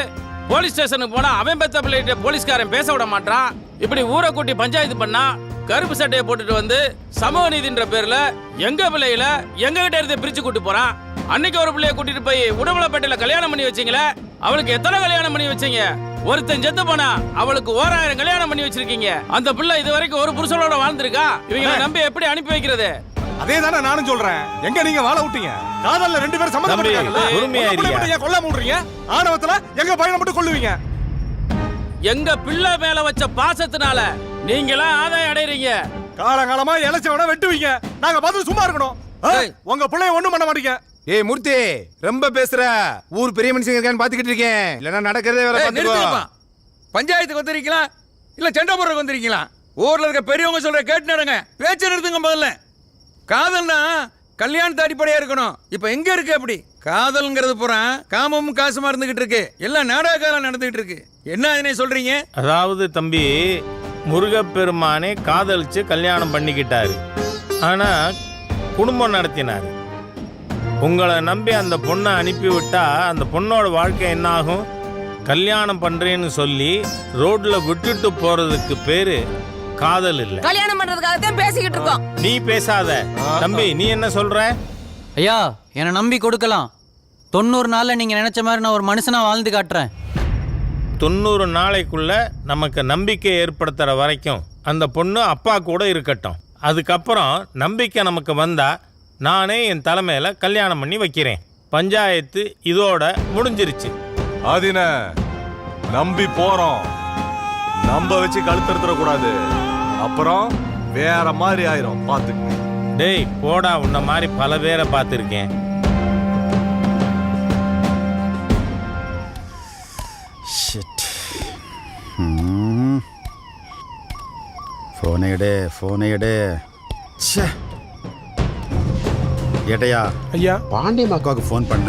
போலீஸ் ஸ்டேஷனுக்கு போனா அவன் பெத்த பிள்ளைகிட்ட போலீஸ்காரன் பேச விட மாட்டான். இப்படி ஊரை கூட்டி பஞ்சாயத்து பண்ணா கருப்பு சட்டையை போட்டுட்டு வந்து சமூக நீதின்ற பேர்ல எங்க பிள்ளைகள எங்க கிட்ட இருந்து பிரிச்சு கூட்டு போறான். அன்னைக்கு ஒரு பிள்ளைய கூட்டிட்டு போய் உடம்புலப்பேட்டையில கல்யாணம் பண்ணி வச்சீங்களே, அவளுக்கு எத்தனை கல்யாணம் பண்ணி வச்சீங்க? ஒருத்தன் செத்து போனா அவளுக்கு 1000 கல்யாணம் பண்ணி வச்சிருக்கீங்க. அந்த பிள்ளை இது வரைக்கும் ஒரு புருஷனோட வாழ்ந்திருக்கா? இவங்களை நம்பி எப்படி அனுப்பி வைக்கிறது? அதே தானே நானும் சொல்றேன். எங்க நீங்க வாழ விட்டீங்க? காதல்ல 2 பேரும் சம்மதப்பட்டாங்கல்ல, கொல்ல மூடுறீங்க. ஆணவத்துல எங்க பயணம் மட்டும் கொள்ளுவீங்க. எங்க பிள்ளை மேல வச்ச பாசத்தினால நீங்களா ஆதாயம் அடையறீங்க. காலகாலமா இளைச்சவன வெட்டுவீங்க. நாங்க பார்த்து சும்மா இருக்கணும். உங்க பிள்ளைய ஒண்ணும் பண்ண மாட்டீங்க. ஏய் மூர்த்தி, ரொம்ப பேசுற. ஊர் பெரிய மனுஷங்க இருக்கான்னு பாத்துக்கிட்டு இருக்கேன். இல்லன்னா நடக்கிறதே வேற பாத்துக்கோ. பஞ்சாயத்துக்கு வந்திருக்கீங்களா இல்ல சண்டை போடுறதுக்கு வந்திருக்கீங்களா? ஊர்ல இருக்க பெரியவங்க சொல்ற கேட்டு நடங்க. பேச்ச நிறுத்துங்க. முதல்ல காதல்னா கல்யாணத்து அடிப்படையா இருக்கணும். இப்ப எங்க இருக்கு அப்படி? காதல்ங்கிறது பூரா காமமும் காசுமா இருந்துகிட்டு இருக்கு. எல்லாம் நாடகாலம் நடந்துகிட்டு இருக்கு. என்ன அதனை சொல்றீங்க? அதாவது தம்பி, முருகப்பெருமானே காதலிச்சு கல்யாணம் பண்ணிக்கிட்டாரு. ஆனா குடும்பம் நடத்தினாரு. உங்களை நம்பி அந்த பொண்ணை அனுப்பி விட்டா அந்த பொண்ணோட வாழ்க்கை என்ன ஆகும்? கல்யாணம் பண்றேன்னு சொல்லி ரோட்ல விட்டுட்டு போறதுக்கு பேரு காதல் இல்ல. கல்யாணம் பண்றதுக்காக தான் பேசிக்கிட்டு இருக்கோம். நீ பேசாத தம்பி. நீ என்ன சொல்ற? ஐயா என்னை நம்பி கொடுக்கலாம். 90 நாள்ல நீங்க நினைச்ச மாதிரி நான் ஒரு மனுஷனா வாழ்ந்து காட்டுறேன். 90 நாளைக்குள்ள நமக்கு நம்பிக்கை ஏற்படுத்துகிற வரைக்கும் அந்த பொண்ணு அப்பா கூட இருக்கட்டும். அதுக்கப்புறம் நம்பிக்கை நமக்கு வந்தால் நானே என் தலைமையில் கல்யாணம் பண்ணி வைக்கிறேன். பஞ்சாயத்து இதோட முடிஞ்சிருச்சு. ஆதின நம்பி போறோம், நம்ப வச்சு கழுத்தறுத்துற கூடாது, அப்புறம் வேற மாதிரி ஆயிரும். பாத்துக்க. டேய் போடா, உன்ன மாதிரி பல பேரை பார்த்துருக்கேன். ஃபோனை எடு. ஏட்டையா ஐயா, பாண்டியம்மாக்காவுக்கு ஃபோன் பண்ண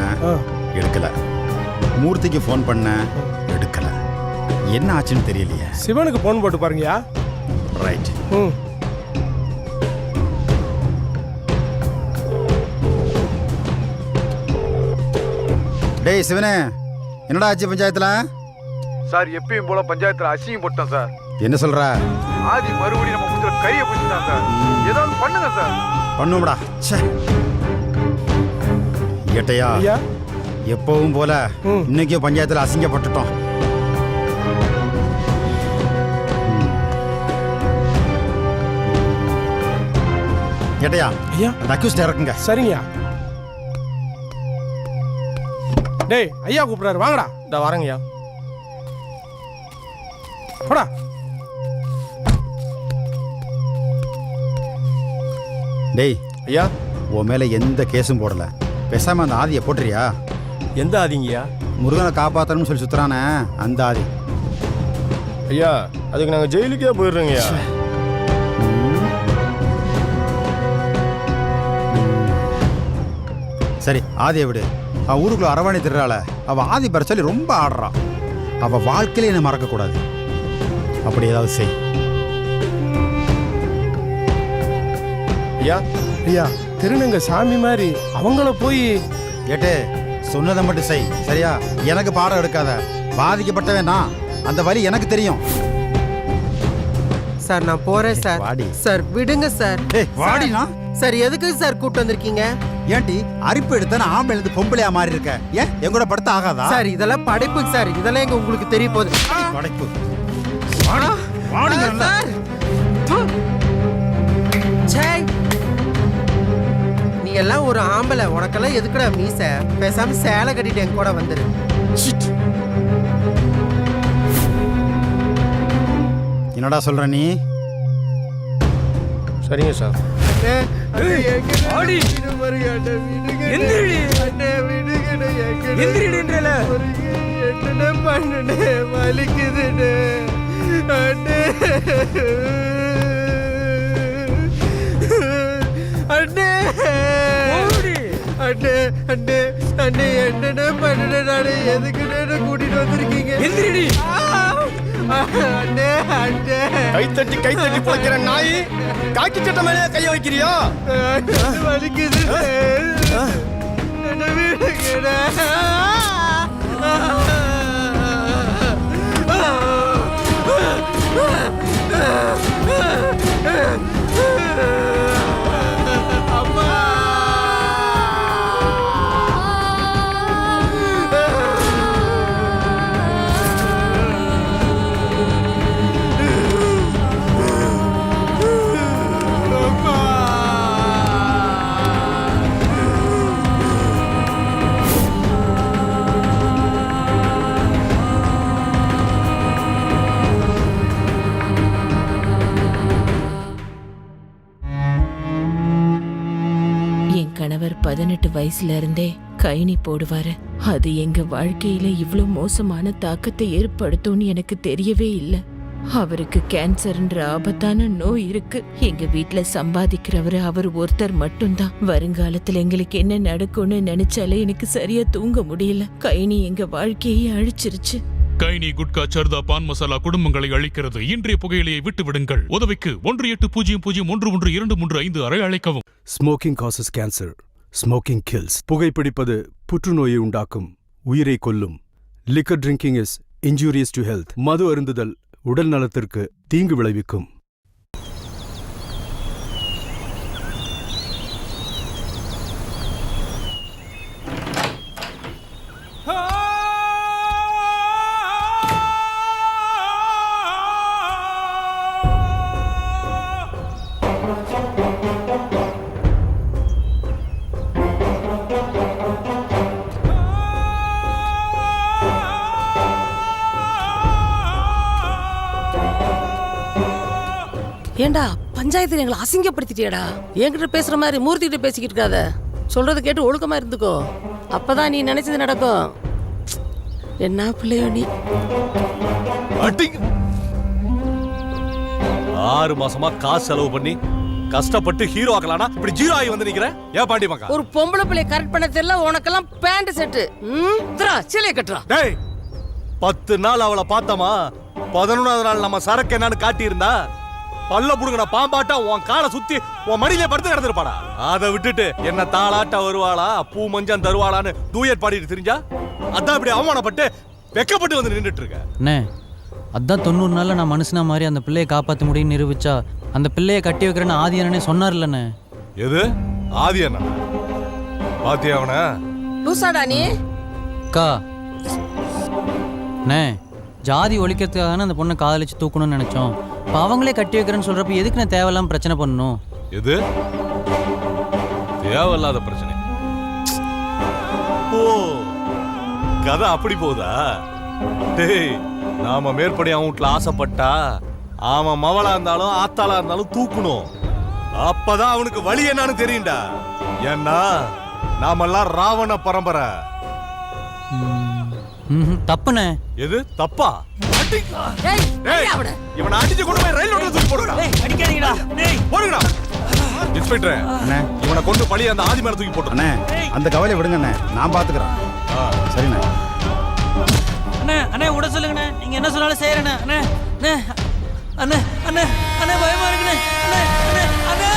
எடுக்கல, மூர்த்திக்கு ஃபோன் பண்ண எடுக்கல, என்ன ஆச்சுன்னு தெரியலையே. சிவனுக்கு ஃபோன் போட்டு பாருங்கயா. ரைட். டேய் சிவனே, என்னடா ஆச்சு பஞ்சாயத்துல? சார் எப்பயும் போல பஞ்சாயத்துல அசிங்கம் போட்டோம் சார். என்ன சொல்ற? ஆதி மறுபடியும் நம்ம முத்துல கையை பிடிச்சிட்டான் சார். ஏதாவது பண்ணுங்க சார். பண்ணும்டா. ஏட்டையா, எப்பவும் போல இன்னைக்கு பஞ்சாயத்துல அசிங்கப்பட்டுட்டோம். ஏட்டையா, அந்த அக்யூஸ்ட் இறக்குங்க. சரிங்கய்யா. டேய் ஐயா கூப்பிடாரு, வாங்கடா. இந்த வரங்கய்யா. போடா. டேய் ஐயா, உன் மேல எந்த கேஸும் போடல, பேசாம அந்த ஆதியை போட்டுறியா? எந்த ஆதிங்கய்யா? முருகனை காப்பாற்றணும்னு சொல்லி சுத்துறானே அந்த ஆதி. ஐயா, அதுக்கு நாங்கள் ஜெயிலுக்கே போயிடுறோங்கய்யா. சரி, ஆதியை விடு. அவள் ஊருக்குள்ள அரவாணி திருறாள, அவள் ஆதி பெற சொல்லி ரொம்ப ஆடுறான். அவள் வாழ்க்கையில என்ன மறக்கக்கூடாது. அப்படி ஏதாவது செய். ஐயா ஐயா, திருநங்க சாமி மாதிரி அவங்கள போய் ஏட்டு சொன்னதை மட்டும் செய், சரியா? எனக்கு பாடம் எடுக்காத. பாதிக்கப்பட்டவன் நான், அந்த வலி எனக்கு தெரியும். சார் நான் போறேன் சார். வாடி சார் விடுங்க சார். வாடினா சார் எதுக்கு சார் கூட்டு வந்திருக்கீங்க? ஏன்டி அரிப்பு எடுத்த ஆம்பளை இருந்து பொம்பளையா மாறி இருக்க? ஏன் எங்கூட படுத்த ஆகாதா? சார் இதெல்லாம் படைப்பு சார், இதெல்லாம் எங்க உங்களுக்கு தெரிய போகுது. படைப்பு நீ எல்லாம் ஒரு ஆம்பளை, உனக்கெல்லாம் எதுக்குடா மீச? பேசாம சேலை கட்டிட்டு என் கூட வந்துரு. என்னடா சொல்ற நீ? சரிங்க சார். என்ன பண்ணு வலிக்குதுன்னு அண்ணே. அண்ணே அண்ணே அண்ணே அண்ணே என்னென்ன பண்ணு? நானே எதுக்குன்னு கூட்டிட்டு வந்திருக்கீங்க? அண்ணே அண்ணே, கைத்தட்டி போய்க்கிற நாய், காக்கி சட்டை மேலே கைய வைக்கிறியா? வலிக்குது. என்ன வீடுங்கடா. என் கணவர் 18 வயசுல இருந்தே கைனி போடுவாரு. அது எங்க வாழ்க்கையில இவ்ளோ மோசமான தாக்கத்தை ஏற்படுத்தும்னு எனக்கு தெரியவே இல்ல. அவருக்கு கேன்சர்ன்ற ஆபத்தான நோய் இருக்கு. எங்க வீட்ல சம்பாதிக்கிறவரு அவர் ஒருத்தர் மட்டும்தான். வருங்காலத்துல எங்களுக்கு என்ன நடக்கும்னு நினைச்சாலே எனக்கு சரியா தூங்க முடியல. கைனி எங்க வாழ்க்கையை அழிச்சிருச்சு. கைனி, குட்கா, சர்தா, பான் மசாலா குடும்பங்களை அழிக்கிறது. இன்றைய புகையிலையை விட்டு விடுங்கள். உதவிக்கு 1800112325 அழைக்கவும். Smoking causes cancer. Smoking kills. புகைப்பிடிப்பது புற்றுநோயை உண்டாக்கும், உயிரை கொல்லும். Liquor drinking is injurious to health. மது அருந்துதல் உடல் நலத்திற்கு தீங்கு விளைவிக்கும். ஏண்டா பஞ்சாயத்துல எங்களை அசிங்கப்படுத்திட்டியடா. என்கிட்ட பேசுற மாதிரி மூர்த்திகிட்ட பேசிக்கிட்டு இருக்காத. சொல்றது கேட்டு ஒழுக்கமா இருந்துக்கோ. அப்பதான் நீ நினைச்சது நடக்கும். என்ன பிள்ளையோ நீ. 6 மாசமா காசு செலவு பண்ணி கஷ்டப்பட்டு ஹீரோ ஆக்கலானா இப்படி ஜீரோ ஆகி வந்து நிக்கிற. ஏன் பாண்டி மக்கா ஒரு பொம்பளை பிள்ளைய கரெக்ட் பண்ண தெரியல. உனக்கெல்லாம் பேண்ட் செட்டு சீலையை கட்டுறா. டேய் 10 நாள் அவளை பார்த்தமா, 11வது நாள் நம்ம சரக்கு என்னன்னு காட்டி இருந்தா பல்ல புடுங்கின பாம்பாட்டா உன் காலை சுத்தி உன் மடியில படுத்து கிடந்திருப்பாடா. அதை விட்டுட்டு என்ன தாளாட்ட வருவாளா பூ மஞ்சள் தருவாளான்னு டூயட் பாடிட்டு தெரிஞ்சா அதான் இப்படி அவமானப்பட்டு வெக்கப்பட்டு வந்து நின்றுட்டு இருக்க. அண்ணே அதான் 90 நாள்ல நான் மனுஷனா மாதிரி அந்த பிள்ளையை காப்பாற்ற முடியும்னு நிரூபிச்சா அந்த பிள்ளையை கட்டி வைக்கிறேன்னு ஆதி அண்ணனே சொன்னார்லண்ணே. எது ஆதி அண்ணா? பாத்தியா அவன லூசாடா நீ? அக்கா அண்ணே ஜாதி ஒழிக்கிறதுக்காக அந்த பொண்ணை காதலிச்சு தூக்கணும்னு நினைச்சோம். இப்போ அவங்களே கட்டி வைக்கிறேன்னு சொல்றப்ப எதுக்கு நான் தேவையில்லாம பிரச்சனை பண்ணணும்? எது தேவையில்லாத பிரச்சனை? ஓ கதை அப்படி போதா? டேய் நாம மேற்படி அவன் வீட்டுல ஆசைப்பட்டா அவன் மவளா இருந்தாலும் ஆத்தாளா இருந்தாலும் தூக்கணும். அப்பதான் அவனுக்கு வழி என்னன்னு தெரியும்டா. ஏன்னா நாமெல்லாம் ராவண பரம்பரை. தப்புண்ணே. எது தப்பா? இவனை அடிச்சு கொண்டு போய் ரயில் ஓட்டல தூக்கி போடுடா. அடிக்காதீங்கடா. டேய் போடுடா. இன்ஸ்பெக்டர் இவனை கொண்டு பழி அந்த ஆதி மேல தூக்கி போடு. அண்ணே அந்த கவலையை விடுங்கண்ணே, நான் பாத்துக்கிறேன். சரிண்ணே. அண்ணே அண்ணே விட சொல்லுங்கண்ணே. நீங்க என்ன சொன்னாலும் செய்யறேண்ணே. அண்ணே அண்ணே அண்ணே அண்ணே அண்ணே பயமா இருக்குண்ணே. அண்ணே அண்ணே அண்ணே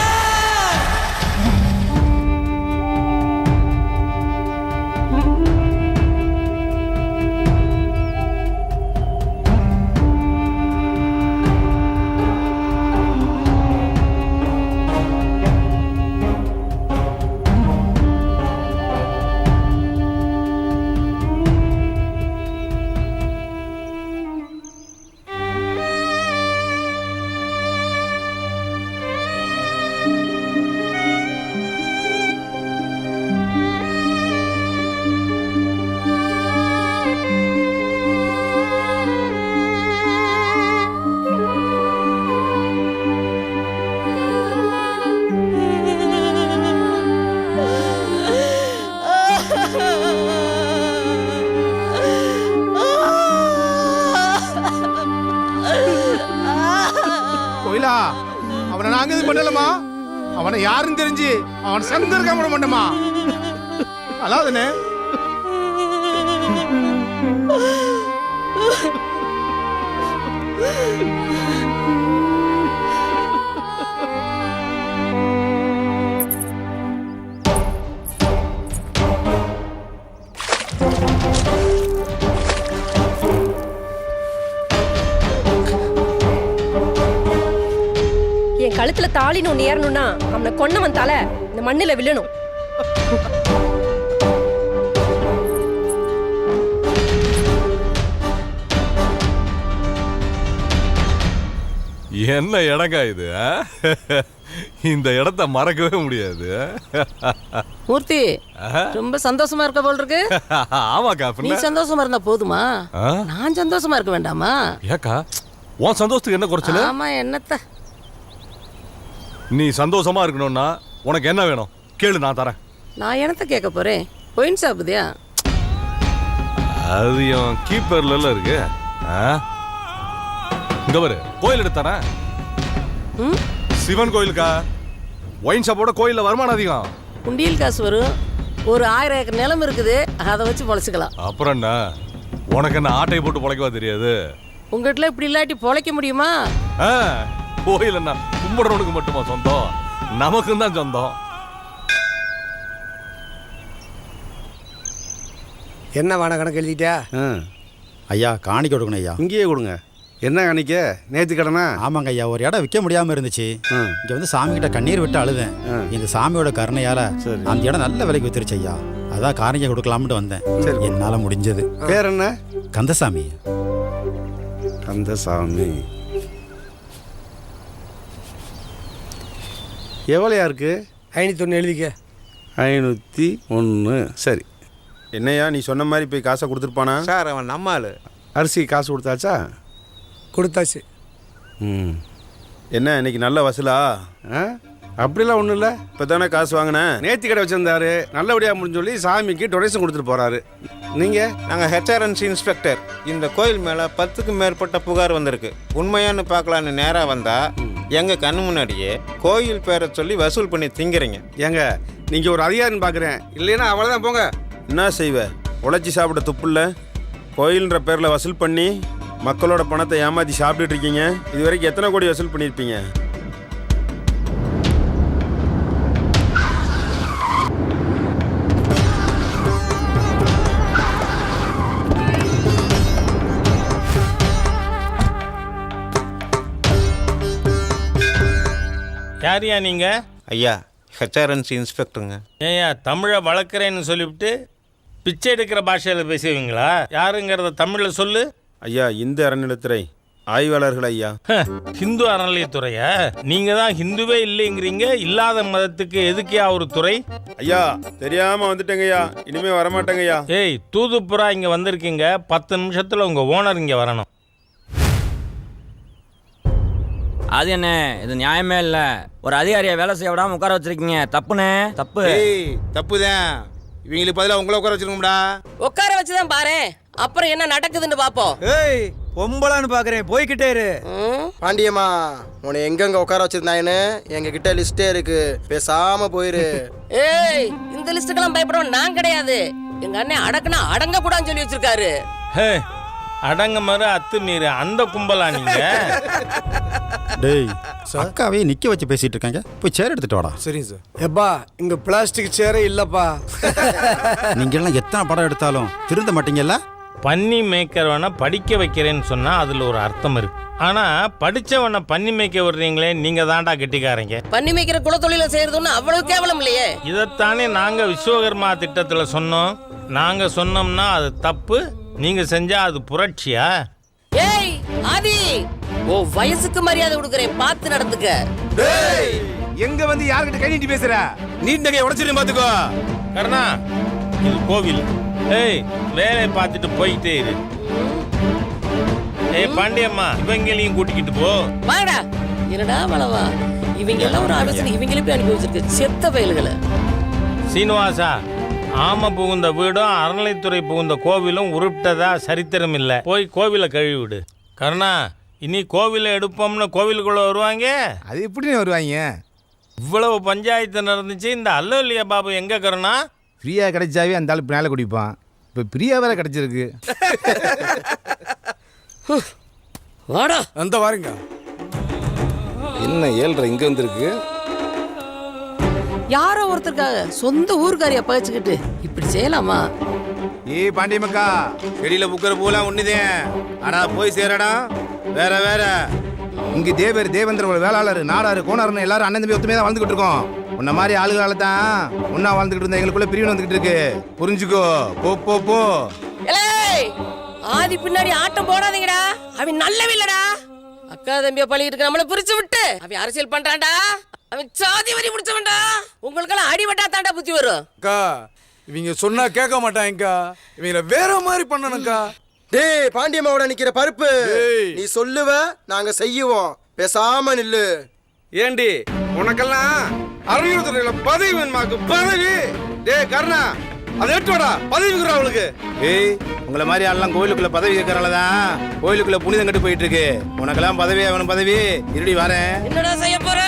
கோயிலா அவனை நாங்க இது பண்ணலமா. அவனை யாருன்னு தெரிஞ்சு அவன் சந்தர்க்க பண்ண மாட்டோமா. அல்லாதனே என் கழுத்துல தாலின்னு ஒன்று ஏறணும்னா அவனை கொன்னவன் தலை இந்த மண்ணில் விழணும். என்ன இடங்க இது? இந்த இடத்த மறக்கவே முடியாது. மூர்த்தி ரொம்ப சந்தோஷமா இருக்க போல் இருக்கு. ஆமாக்கா. நீ சந்தோஷமா இருந்தா போதுமா? நான் சந்தோஷமா இருக்க வேண்டாமா? ஏக்கா உன் சந்தோஷத்துக்கு என்ன குறைச்சல? ஆமா என்னத்த? நீ சந்தோஷமா இருக்கணும்னா உனக்கு என்ன வேணும் கேளு, நான் தரேன். நான் என்னத்த கேட்க போறேன்? ஒயின் சாப்பிடுதியா? அது என் கீப்பர்ல இருக்கு. இங்க பாரு கோயில் எடுத்தாரேன். சிவன் கோயிலுக்கா? ஒயின் ஷாப்போட கோயில்ல வருமானம் அதிகம். குண்டியல் காசு வரும். ஒரு 1000 ஏக்கர் நிலம் இருக்குது, அதை வச்சு பொழைச்சிக்கலாம். அப்புறம் என்ன உனக்கு என்ன ஆட்டையை போட்டு பொழைக்கவா தெரியாது? உங்ககிட்ட இப்படி இல்லாட்டி பொழைக்க முடியுமா? கோயில் என்ன கும்பிடுறவனுக்கு மட்டுமா சொந்தம்? நமக்கும் தான் சொந்தம். என்ன வான கணக்கு எழுதிட்டியா? ஐயா காணிக்க கொடுக்கணும் ஐயா. இங்கேயே கொடுங்க. என்ன காணிக்க? நேற்று கடனா? ஆமாங்க ஐயா, ஒரு இடம் விற்க முடியாமல் இருந்துச்சு. இங்கே வந்து சாமி கிட்ட கண்ணீர் விட்டு அழுதேன். இந்த சாமியோட கருணையால் அந்த இடம் நல்ல விலைக்கு வித்துருச்சு ஐயா. அதான் காணிக்க கொடுக்கலாம்னு வந்தேன். என்னால் முடிஞ்சது. பேர் என்ன? கந்தசாமி. கந்தசாமி. எவ்வளோயா இருக்கு? 501 எழுதிக்க. 501. சரி. என்னையா நீ சொன்ன மாதிரி போய் காசை கொடுத்துருப்பானா? சார் அவன் நம்ம ஆள். அரிசி காசு கொடுத்தாச்சா? கொடுத்தாச்சு. என்ன இன்னைக்கு நல்ல வசூலா? அப்படிலாம் ஒன்றும் இல்லை. இப்போ தானே காசு வாங்கினேன். நேர்த்தி கடை வச்சிருந்தாரு, நல்லபடியாக முடிஞ்சு சொல்லி சாமிக்கு டொனேஷன் கொடுத்துட்டு போறாரு. நீங்கள்? நாங்கள் ஹெச்ஆர்என்சி இன்ஸ்பெக்டர். இந்த கோயில் மேலே 10க்கும் மேற்பட்ட புகார் வந்திருக்கு. உண்மையானு பார்க்கலான்னு நேராக வந்தா எங்கள் கண்ணு முன்னாடியே கோயில் பேரை சொல்லி வசூல் பண்ணி திங்கிறீங்க. ஏங்க நீங்கள் ஒரு அதிகாரின்னு பார்க்குறேன், இல்லைன்னா அவ்வளோதான் போங்க. என்ன செய்வ? உழைச்சி சாப்பிட துப்புல்ல. கோயில்ன்ற பேரில் வசூல் பண்ணி மக்களோட பணத்தை ஏமாற்றி சாப்பிட்டுட்டு இருக்கீங்க. இது வரைக்கும் எத்தனை கோடி வசூல் பண்ணியிருப்பீங்க? யாரையா நீங்க? ஐயா ஹெச்ஆர்என்சி இன்ஸ்பெக்டருங்க. ஏயா தமிழை வளர்க்குறேன்னு சொல்லிவிட்டு பிச்சை எடுக்கிற பாஷையில் பேசுவீங்களா? யாருங்கிறத தமிழில் சொல்லு. ஐயா இந்து அறநிலைத்துறை ஆய்வாளர்கள் ஐயா. ஹிந்து அறநிலையத்துறையா? நீங்க தான் ஹிந்துவே இல்லைங்கிறீங்க. இல்லாத மதத்துக்கு எதுக்கியா ஒரு துறை? ஐயா தெரியாம வந்துட்டேங்க ஐயா, இனிமே வரமாட்டேங்க ஐயா. ஏய் தூதுப்புறா இங்க வந்திருக்கீங்க, 10 நிமிஷத்துல உங்க ஓனர் இங்க வரணும். அது என்ன, இது நியாயமே இல்ல. ஒரு அதிகாரியை வேலை செய்ய விடாம உட்கார வச்சிருக்கீங்க. தப்புனே, தப்பு. தப்புதான். இவங்களுக்கு பதிலாக உங்களை உட்கார வச்சிருக்கோம்டா. உட்கார வச்சுதான் பாரு, அப்புறம் என்ன நடக்குதுன்னு பாப்போம். ஏய் பொம்பளான்னு பாக்குறேன், போய்கிட்டே இரு. பாண்டியம்மா, உன்னை எங்கெங்க உட்கார வச்சிருந்தாங்கன்னு எங்க கிட்ட லிஸ்டே இருக்கு, பேசாம போயிரு. ஏய் இந்த லிஸ்டுக்கெல்லாம் பயப்படுவோம் நான் கிடையாது. எங்க அண்ணன் அடக்குனா அடங்க கூடாதுன்னு சொல்லி வச்சிருக்காரு. ஹே அடங்க மறு அத்து மீறு, அந்த கும்பலா நீங்க? டேய் அக்காவே நிக்க வச்சு பேசிட்டு இருக்காங்க, போய் சேர் எடுத்துட்டு வாடா. சரிங்க சார். எப்பா இங்க பிளாஸ்டிக் சேரே இல்லப்பா. நீங்க எல்லாம் எத்தனை படம் எடுத்தாலும் திருந்த மாட்டீங்கல்ல. பன்னி மேய்க்கிறவனை படிக்க வைக்கிறேன்னு சொன்னா அதுல ஒரு அர்த்தம் இருக்கு. ஆனா படிச்சவனை பன்னி மேய்க்க விடுறீங்களே, நீங்க தாண்டா கெட்டிக்காரங்க. பண்ணி மேய்க்கிற குலத்தொழில செய்யறதுன்னு அவ்வளவு கேவலம் இல்லையே. இதைத்தானே நாங்க விஸ்வகர்மா திட்டத்துல சொன்னோம். நாங்க சொன்னோம்னா அது தப்பு, நீங்க செஞ்சா அது புரட்சியா? ஏய் ஆதி, ஓ வயசுக்கு மரியாதை கொடுக்கறேன், பார்த்து நடந்துக்க. டேய் எங்க வந்து யார்கிட்ட கை நீட்டி பேசுற? நீட் நகையை உடைச்சிட்டு பாத்துக்கோ. கர்ணா இது கோவில். ஏய் வேலையை பார்த்துட்டு போயிட்டே இரு. ஏய் பாண்டியம்மா, இவங்களையும் கூட்டிக்கிட்டு போ. வாடா. என்னடா வளவா, இவங்க எல்லாம் ஒரு ஆலோசனை இவங்களே போய் அனுப்பி வச்சிருக்கு, செத்த பயல்களை. சீனிவாசா, ஆம புகுந்த வீடும் அறநிலைத்துறை புகுந்த கோவிலும் உருப்பிட்டதா சரித்திரம் இல்லை. போய் கோவிலை கழுவிவிடு. கருணா, இனி கோவிலை எடுப்போம்னு கோவிலுக்குள்ள வருவாங்க. அது எப்படி வருவாங்க? இவ்வளவு பஞ்சாயத்து நடந்துச்சு, இந்த அல்லோலியா பாபு எங்க? கருணா ஃப்ரீயா கிடைச்சாவே அந்த ஆளு மேலே குடிப்பான். இப்போ ஃப்ரீயா வேற கிடைச்சிருக்கு. வாடா. அந்த வாருங்க. என்ன 7:30 இங்க வந்திருக்கு? யாரோ ஒருத்தருக்காக சொந்த ஊருக்காரிய பகிச்சுக்கிட்டு இப்படி செய்யலாமா? ஏய் பாண்டியமக்கா, செடியில புக்கிற பூலாம் ஒண்ணுதேன். ஆனா போய் சேரடா வேற வேற. இங்க தேவர் தேவேந்திர வேளாளர் நாடாரு கோணாருன்னு எல்லாரும் அண்ணன் தம்பி ஒத்துமையா தான் வாழ்ந்துகிட்டு இருக்கோம். உன்ன மாதிரி ஆளுகளால தான் ஒன்னா வாழ்ந்துகிட்டு இருந்தா எங்களுக்குள்ள பிரிவினை வந்துகிட்டு இருக்கு. புரிஞ்சுக்கோ. போ போ போ. ஏய் ஆதி பின்னாடி ஆட்டம் போடாதீங்கடா, அவன் நல்லவில்லடா. அக்கா தம்பிய பழிக்கிட்டு இருக்க நம்மள பிரிச்சு விட்டு அவன் அரசியல் பண்றான்டா. அவன் சாதி வரி முடிச்சவன்டா. உங்களுக்கெல்லாம் அடிபட்டா தாண்டா புத்தி வரும். அக்கா இவங்க சொன்னா கேட்க மாட்டாங்கக்கா, இவங்கள வேற மாதிரி பண்ணணும்க்கா. டேய் பாண்டியம்மாவோட நிக்கிற பருப்பு, நீ சொல்லுவ நாங்க செய்யுவோம், பேசாம நில்லு. ஏண்டி உனக்கெல்லாம் அறநிலையத்துறையில பதவி வேணுமாக்கு? பதவி? டேய் கர்ணா, அதை எடுத்துடா, பதவி கொடுறா அவளுக்கு. ஏய் உங்களை மாதிரி ஆள்லாம் கோயிலுக்குள்ள பதவி கேட்கறாலதான் கோயிலுக்குள்ள புனிதம் கட்டு போயிட்டு இருக்கு. உனக்கெல்லாம் பதவி வேணும். பதவி இருடி வரேன். என்னடா செய்ய போற?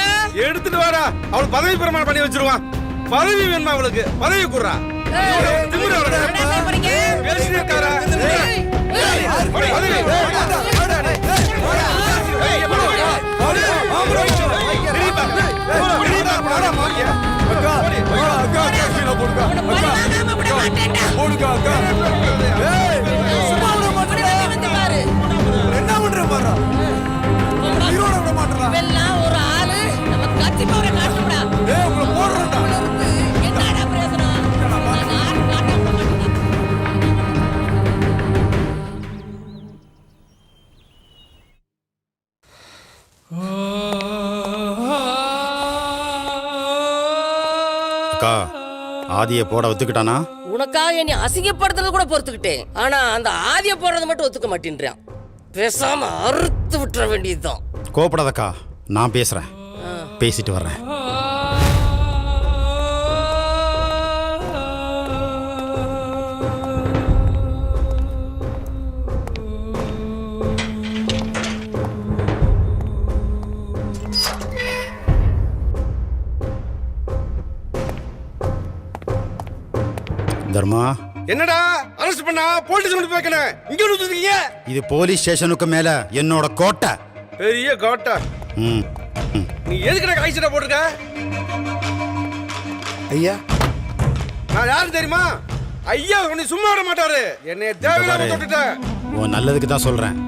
எடுத்துட்டு வாடா, அவளுக்கு பதவி பிரமாணம் பண்ணி வச்சிருவான். பதவி வேணுமா அவளுக்கு? பதவி கொடுறா. என்ன பண்ற பாரு, ஒரு ஆளு நம்ம கத்தி போற காட்டுடா. உங்களை போடுறா. என்னடா பிரயோஜனம்? அக்கா ஆதியை போட ஒத்துக்கிட்டானா? உனக்காக என்னை அசிங்கப்படுத்துறது கூட பொறுத்துக்கிட்டேன். ஆனா அந்த ஆதியை போடுறது மட்டும் ஒத்துக்க மாட்டேன்றான். பேசாம அறுத்து விட்டுற வேண்டியதுதான். கோபப்படாதக்கா, நான் பேசுகிறேன், பேசிட்டு வர்றேன். தர்மா, என்னடா அரெஸ்ட் பண்ணா போலீஸ் கொண்டு போய்க்கணும். இங்க வந்துருக்கீங்க. இது போலீஸ் ஸ்டேஷனுக்கு மேல என்னோட கோட்டை. பெரிய கோட்டை. நீ எதுக்குடா காய்ச்சல போட்டிருக்க? ஐயா, நான் யாரும் தெரியுமா? ஐயா உன்னை சும்மா விட மாட்டாரு. என்னை தேவையில்லாம தொட்டுட்டேன். உன் நல்லதுக்கு தான் சொல்றேன்,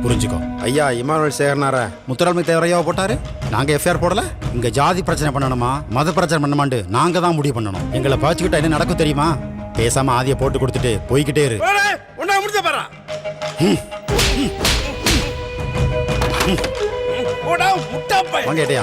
புரிஞ்சுக்கோ. ஐயா இமானுவேல் சேகர்னார முத்துராமலிங்க தேவரையாவை போட்டாரு. நாங்க எஃப்ஐஆர் போடல. இங்க ஜாதி பிரச்சனை பண்ணணுமா மத பிரச்சனை பண்ணமாண்டு நாங்க தான் முடிவு பண்ணணும். எங்களை பாய்ச்சிக்கிட்டா என்ன நடக்கும் தெரியுமா? பேசாம ஆதியை போட்டு கொடுத்துட்டு போய்கிட்டே இரு. உன்னை முடிச்ச பாரா. போடா முட்டாப்பை. வாங்க ஏட்டையா.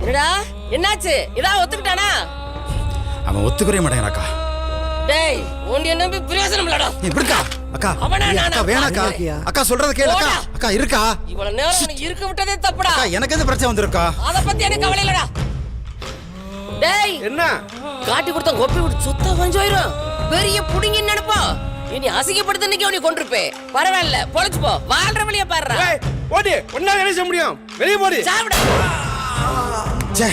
என்னடா என்னாச்சு? இதான் ஒத்துக்கிட்டானா? அவன் ஒத்துக்கவே மாட்டேங்கிறாக்கா. டேய், உன்னை நம்பி பிரயோஜனம் இல்லடா. இப்படிக்கா அக்கா. அவனா நானா? அக்கா வேணாக்கா. அக்கா சொல்றத கேளு அக்கா. அக்கா இருக்கா? இவ்வளவு நேரம் உன்னை இருக்க விட்டதே தப்புடா. அக்கா எனக்கு எது பிரச்சனை வந்திருக்கா? அத பத்தி எனக்கு கவலை இல்லடா. டேய், என்ன காட்டி கொடுத்த கொப்பி விட்டு சுத்த கொஞ்சம் பெரிய புடிங்க நினைப்பா. இனி அசிங்கப்படுத்த இன்னைக்கு உன்னை கொண்டிருப்பே. பரவாயில்ல, பொழைச்சு போ. வாழ்ற வழியா பாருடா. ஓடி, ஒண்ணா என்ன செய்ய முடியும்? வெளிய போடி. சாவுடா. ச்சே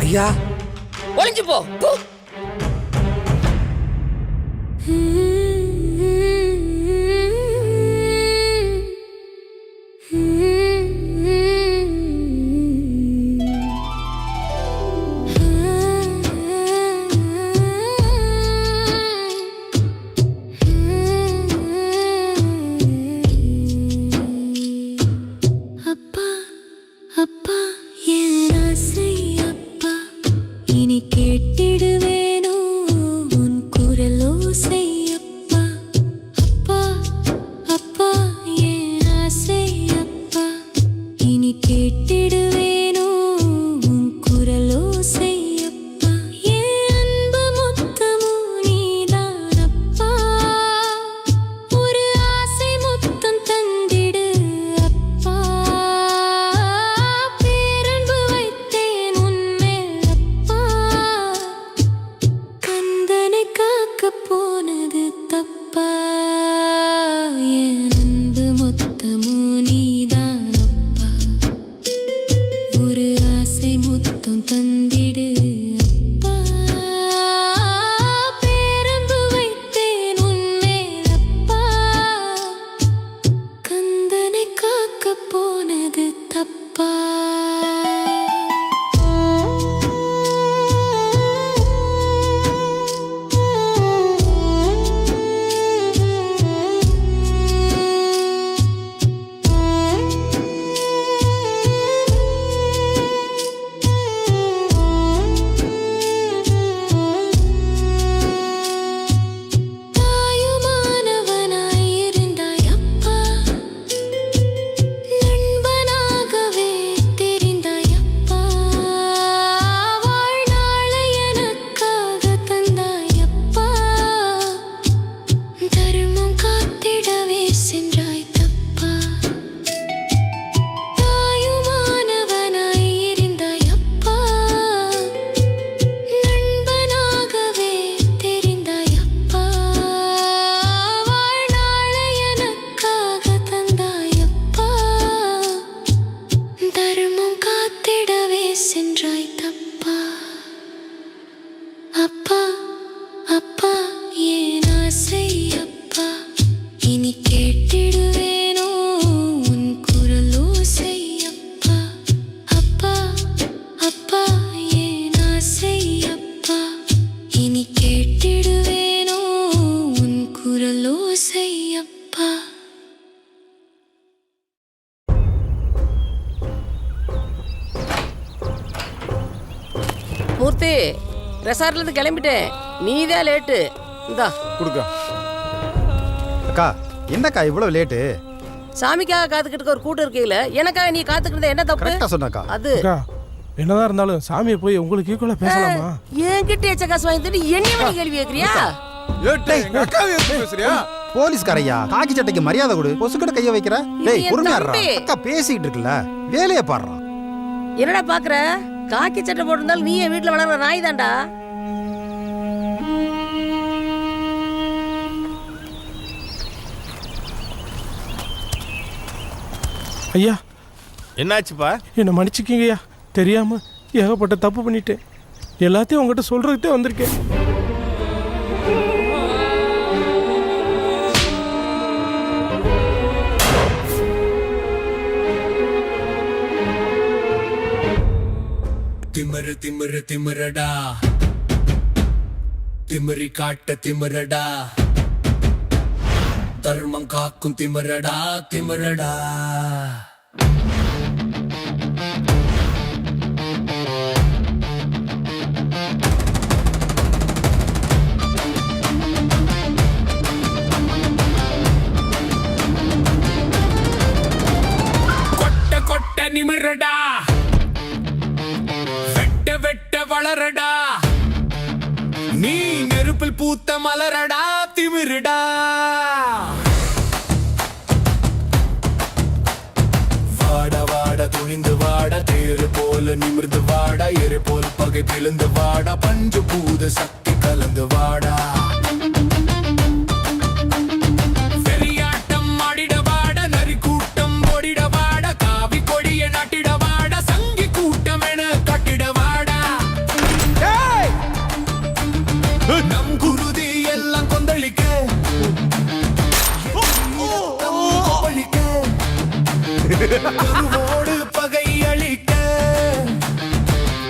ஐயா, ஒளிஞ்சு போ. அப்பா அப்பா என் ஆசை அப்பா, இனி கேட்டிடுவேனோ உன் குரல் ஓசை அப்பா. அப்பா அப்பா என் ஆசை அப்பா, இனி கேட்டிடுவேனோ உன் குரல் ஓசை அப்பா. என் அன்பு மொத்தமும் நீதான் அப்பா, ஒரு ஆசை மொத்தம் தந்திடு அப்பா. பேரன்பு வைத்தேன் உன்மேல் அப்பா, கந்தனை காக்க போனது தப்பா. என் அன்பு மொத்தமும் நீதான் அப்பா, ஒரு ஆசை மொத்தம் தந்திடு அப்பா. பேரன்பு வைத்தேன் உன்மேல் அப்பா, கந்தனை காக்க போனது தப்பா. தாயுமானவனாய் இருந்தாய் அப்பா, நண்பனாகவே தெரிந்தாய் அப்பா. வாழ்நாளை எனக்காக தந்தாய் அப்பா, தர்மம் காத்திடவே சென்றாய் தப்பா. தாயுமானவனாய் இருந்தாய் அப்பா, நண்பனாகவே தெரிந்தாய் அப்பா. வாழ்நாளை எனக்காக தந்தாய் அப்பா, தர்மம் காத்திடவே சென்றாய் தப்பா. அப்பா அப்பா என் ஆசை அப்பா, இனி கேட்டிடுவேனோ உன் குரல் ஓசை அப்பா. அப்பா அப்பா என் ஆசை அப்பா, இனி கேட்டிடுவேனோ உன் குரல் ஓசை அப்பா. மூர்த்தி, ரெசார்ட்ல இருந்து கிளம்பிட்டேன். நீதான் லேட்டு. இந்தா கொடுக்க. அக்கா என்னக்கா இவ்வளவு லேட்டு? சாமிக்காக காத்துக்கிட்டு இருக்க ஒரு கூட்டம் இருக்கீங்கள, எனக்காக நீ காத்துக்கிட்டு என்ன தப்பு? சொன்னாக்கா அது என்னதான் இருந்தாலும் சாமியை போய் உங்களுக்கு ஈக்குவலா பேசலாமா? என்கிட்ட எச்ச காசு வாங்கிட்டு என்ன கேள்வி கேட்கறியா? போலீஸ்காரையா, காக்கி சட்டைக்கு மரியாதை கொடு. பொசுக்கிட்ட கைய வைக்கிற. டேய் பொறுமையா இருடா. அக்கா பேசிட்டு இருக்குல்ல, வேலைய பாடுறா. என்னடா பாக்குற? காக்கி சட்டை போட்டிருந்தாலும் நீ என் வீட்டுல வளர்ற நாய் தான்டா. ஐயா, என்னாச்சுப்பா? என்னை மன்னிச்சுக்கிங்கய்யா, தெரியாம ஏகப்பட்ட தப்பு பண்ணிட்டேன். எல்லாத்தையும் உங்ககிட்ட சொல்றதுக்கே வந்திருக்கேன். திமிரு திமிரு திமிரடா, திமிரி காட்ட திமிரடா, தர்மம் காக்கும் திமிரடா திமிரடா. கொட்ட கொட்ட நிமிரடா, வெட்ட வளரடா, நீ நெருப்பில் பூத்த மலரடா திமிருடா. வாட வாட துணிந்து வாட, தேரு போல நிமிர்ந்து வாடா, எரு போல் பகை பிளந்து வாடா, பஞ்சு பூத சக்தி கலந்து வாடா. வெறியாட்டம் ஆடிட வாட, நரி கூட்டம் ஓடிட வாட, காவி கொடிய நாட்டிட வாட, சங்கி கூட்டம் என கட்டிட வாடா. நம் குருதி எல்லாம் கொந்தளிக்க, கருவோடு பகை அழிக்க,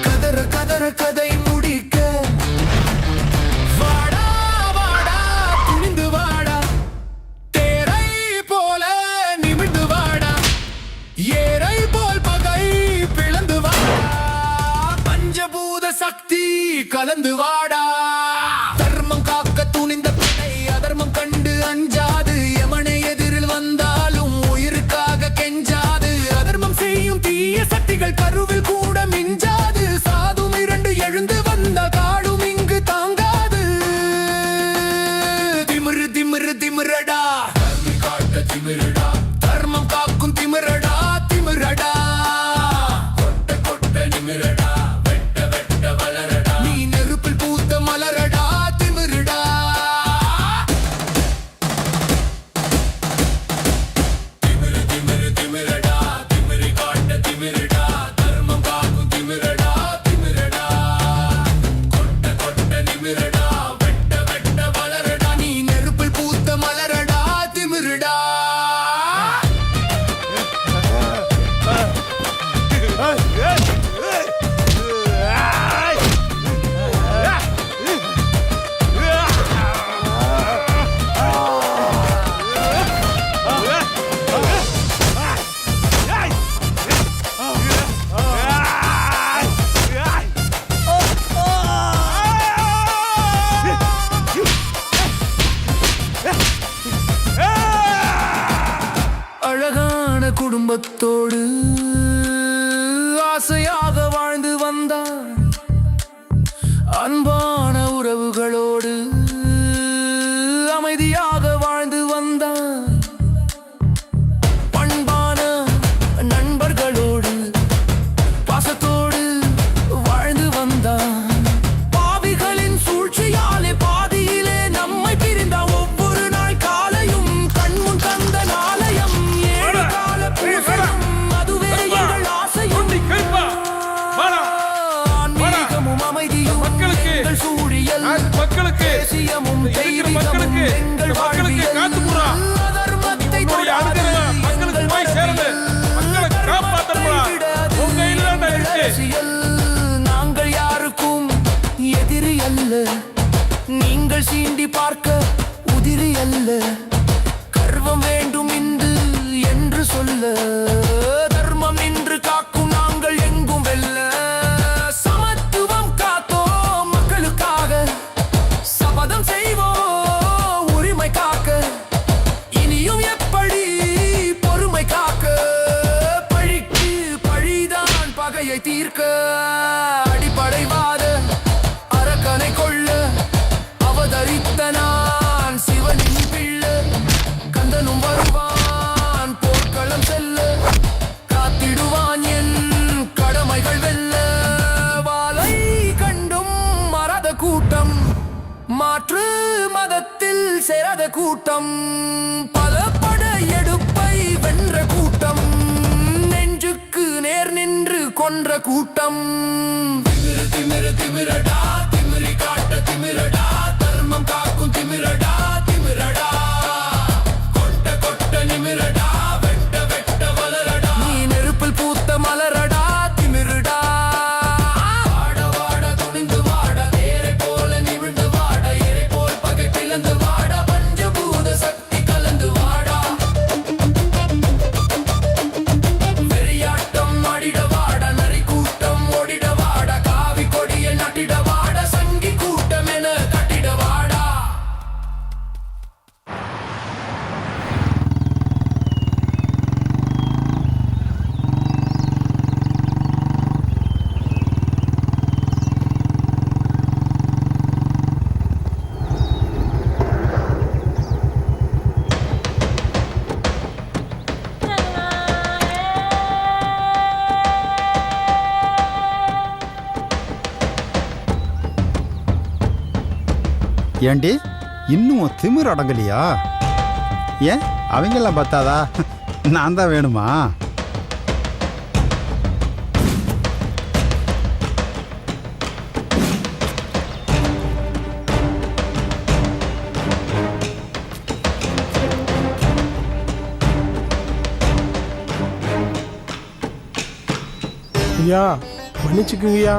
கதற கதற கதை முடிக்க. வாடா வாடா துணிந்து வாடா, தேரை போல நிமிர்ந்து வாடா, ஏரை போல் பகை பிளந்து வாடா, பஞ்சபூத சக்தி கலந்து வாடா. தர்மம் காக்க துணிந்த படை அதர்மம் கண்டு அஞ்சாது, யமனை எதிரில் வந்தாலும் உயிருக்காக கெஞ்சாது, அதர்மம் செய்யும் தீய சக்திகள் கருவில் கூட மிஞ்சாது, சாதும் இரண்டு எழுந்து வந்த காடும் இங்கு தாங்காது. திமிரு திமிரு திமிரடா, காட்ட திமிரடா, தர்மம் காக்கும் திமிரடா திமிரடா. கொட்ட கொட்ட நிமிரடா, வெட்ட வெட்ட வளரடா, நீ நெருப்பில் பூத்த மலரடா திமிருடா. திமிரு திமிரு திமிரடா, திமிரி காட்ட திமிரடா, தர்மம் காக்கும் திமிரடா திமிரடா. கொட்ட கொட்ட நிமிரடா, வெட்ட வெட்ட வளரடா, நீ நெருப்பில் பூத்த மலரடா திமிருடா. அழகான குடும்பத்தோடு ஆசையாக வாழ்ந்து வந்தான், அன்பான உறவுகளோடு அமைதியாக வாழ்ந்து வந்தான், பண்பான நண்பர்களோடு பாசத்தோடு வாழ்ந்து வந்தான். பாவிகளின் சூழ்ச்சியாலே பாதியிலே நம்மை பிரிந்த ஒவ்வொரு நாள் காலையும் கண்முன் கந்த நாளையம், ஏழு கால பூசையும் அதுவே எங்கள் ஆசையும். ஆன்மீகமும் அமைதியும் எங்கள் சூழியல், தேசியமும் தெய்வீகமும் எங்கள் வாழ்வியல். அதர்மத்தை தொடாது எங்கள் மனதில், அரசியல். நாங்கள் யாருக்கும் எதிரி அல்ல, நீங்கள் சீண்டி பார்க்க உதிரி அல்ல. கர்வம் வேண்டும் இன்று என்று சொல்ல, தர்மம் நின்று காக்கும் நாங்கள் எங்கும் வெல்ல. சமத்துவம் காத்தோம் மக்களுக்காக, சபதம் செய்வோம் உரிமை காக்க. இனியும் எப்படி பொறு மாற்று மதத்தில் சேராத கூட்டம், பல படையெடுப்பை வென்ற கூட்டம், நெஞ்சுக்கு நேர் நின்று கொன்ற கூட்டம். திமிரு திமிரு திமிரடா, திமிரி காட்ட திமிரடா, தர்மம் காக்கும் திமிரடா, திமிரடா, கொட்ட கொட்ட நிமிரடா, வெட்ட வெட்ட வளரடா, நீ நெருப்பில் பூத்த மலரடா, திமிருடா. வாட வாட துணிந்து வாட, தேரை போல நிமிர்ந்து வாட, இறை போல் பகை பிளந்து வாட, பஞ்சபூத சக்தி கலந்து வாடா. வெறியாட்டம் ஆடிட வாட, நரி கூட்டம் ஓடிட வாட, காவி கொடியை நட்டிட வாட, சங்கி கூட்டம் என கட்டிட வாடா. ஏண்டி இன்னும் திமிர் அடங்கலையா? ஏன் அவங்கெல்லாம் பார்த்தாதா? நான் தான் வேணுமா? ஐயா மன்னிச்சுக்குங்கய்யா,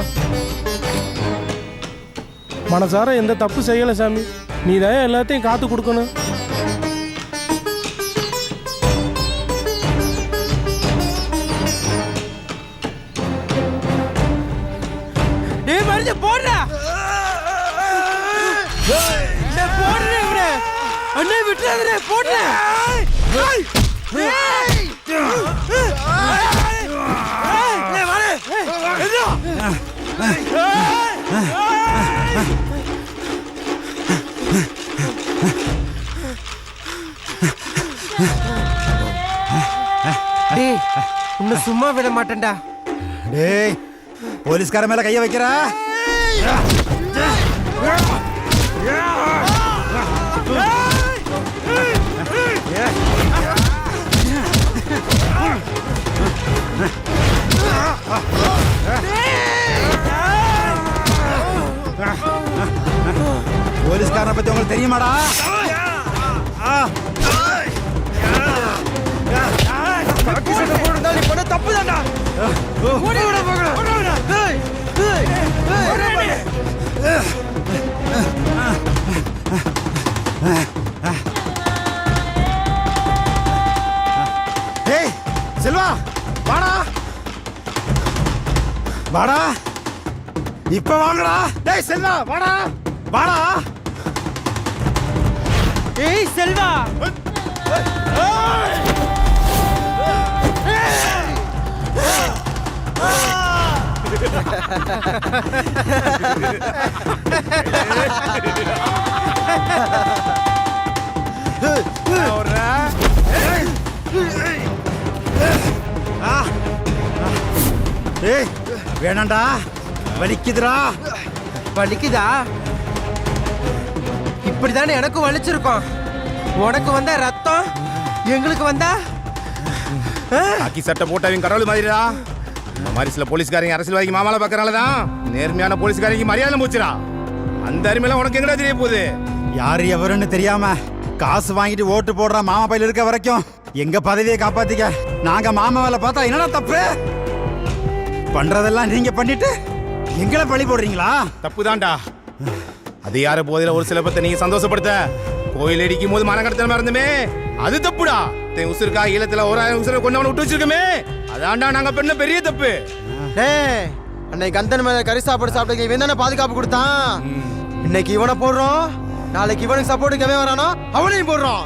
மனசார எந்த தப்பு செய்யலை சாமி. நீ தான் எல்லாத்தையும் காத்து கொடுக்கணும். டேய் மருது போடுறா, போடுறேன் இவரை அண்ணே, விட்டுறாதே, போடுறேன். டேய் உன்னை சும்மா விட மாட்டேன்டா. டேய் போலீஸ்கார மேல கைய வைக்கிறா? போலீஸ்காரனை பத்தி உங்களுக்கு தெரியுமாடா? தப்பு தான்டா. டேய் செல்வா வாடா வாடா, இப்ப வாங்கடா. டேய் செல்வா வாடா வாடா. ஏய் செல்வா, ஏய் வேணாண்டா, வலிக்குதுடா. வலிக்குதா? இப்படிதானே எனக்கும் வலிச்சிருக்கோம். உனக்கு வந்தா ரத்தம், எங்களுக்கு வந்தா அக்கி சட்டை போட்டவங்க கடவுள் மாதிரிடா. இந்த மாதிரி சில போலீஸ்காரங்க அரசியல்வாதிக்கு மாமால பார்க்கறனாலதான் நேர்மையான போலீஸ்காரங்க மரியாதை போச்சுடா. அந்த அருமையில உனக்கு எங்கடா தெரிய போகுது? யாரு எவருன்னு தெரியாம காசு வாங்கிட்டு ஓட்டு போடுற மாமா பையில இருக்க வரைக்கும் எங்க பதவியை காப்பாத்திக்க நாங்க மாமா வேலை பார்த்தா என்னடா தப்பு? பண்றதெல்லாம் நீங்க பண்ணிட்டு எங்களை பழி போடுறீங்களா? தப்புதான்டா. அது யார போதில ஒரு சில பத்தை நீங்க சந்தோஷப்படுத்த கோயில் அடிக்கும் போது மரம் கடத்தல் இருந்துமே, அது தப்புடா. உசுருக்கா ஈழத்துல 1000 உசுரை கொண்டவனை விட்டு வச்சிருக்கோமே, அதான்டா நாங்க பண்ண பெரிய தப்பு. அன்னைக்கு கந்தன் மேல கறி சாப்பாடு சாப்பிட்டு இவன் தானே பாதுகாப்பு கொடுத்தான். இன்னைக்கு இவனை போடுறோம், நாளைக்கு இவனுக்கு சப்போர்ட்டுக்கு வரானோ அவனையும் போடுறோம்.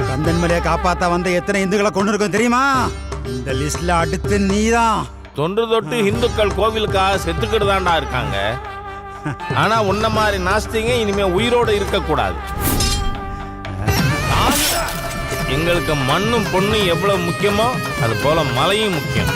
கந்தன் மலையை காப்பாத்த வந்த எத்தனை இந்துக்களை கொண்டு இருக்கோம் தெரியுமா? இந்த லிஸ்ட்ல அடுத்து நீதான். தொன்று தொட்டு இந்துக்கள் கோவிலுக்காக செத்துக்கிட்டு தான்டா இருக்காங்க. ஆனா உன்ன மாதிரி நாஸ்திங்க இனிமே உயிரோடு இருக்கக்கூடாது. எங்களுக்கு மண்ணும் பொண்ணும் எவ்வளவு முக்கியமோ அது போல மலையும் முக்கியம்.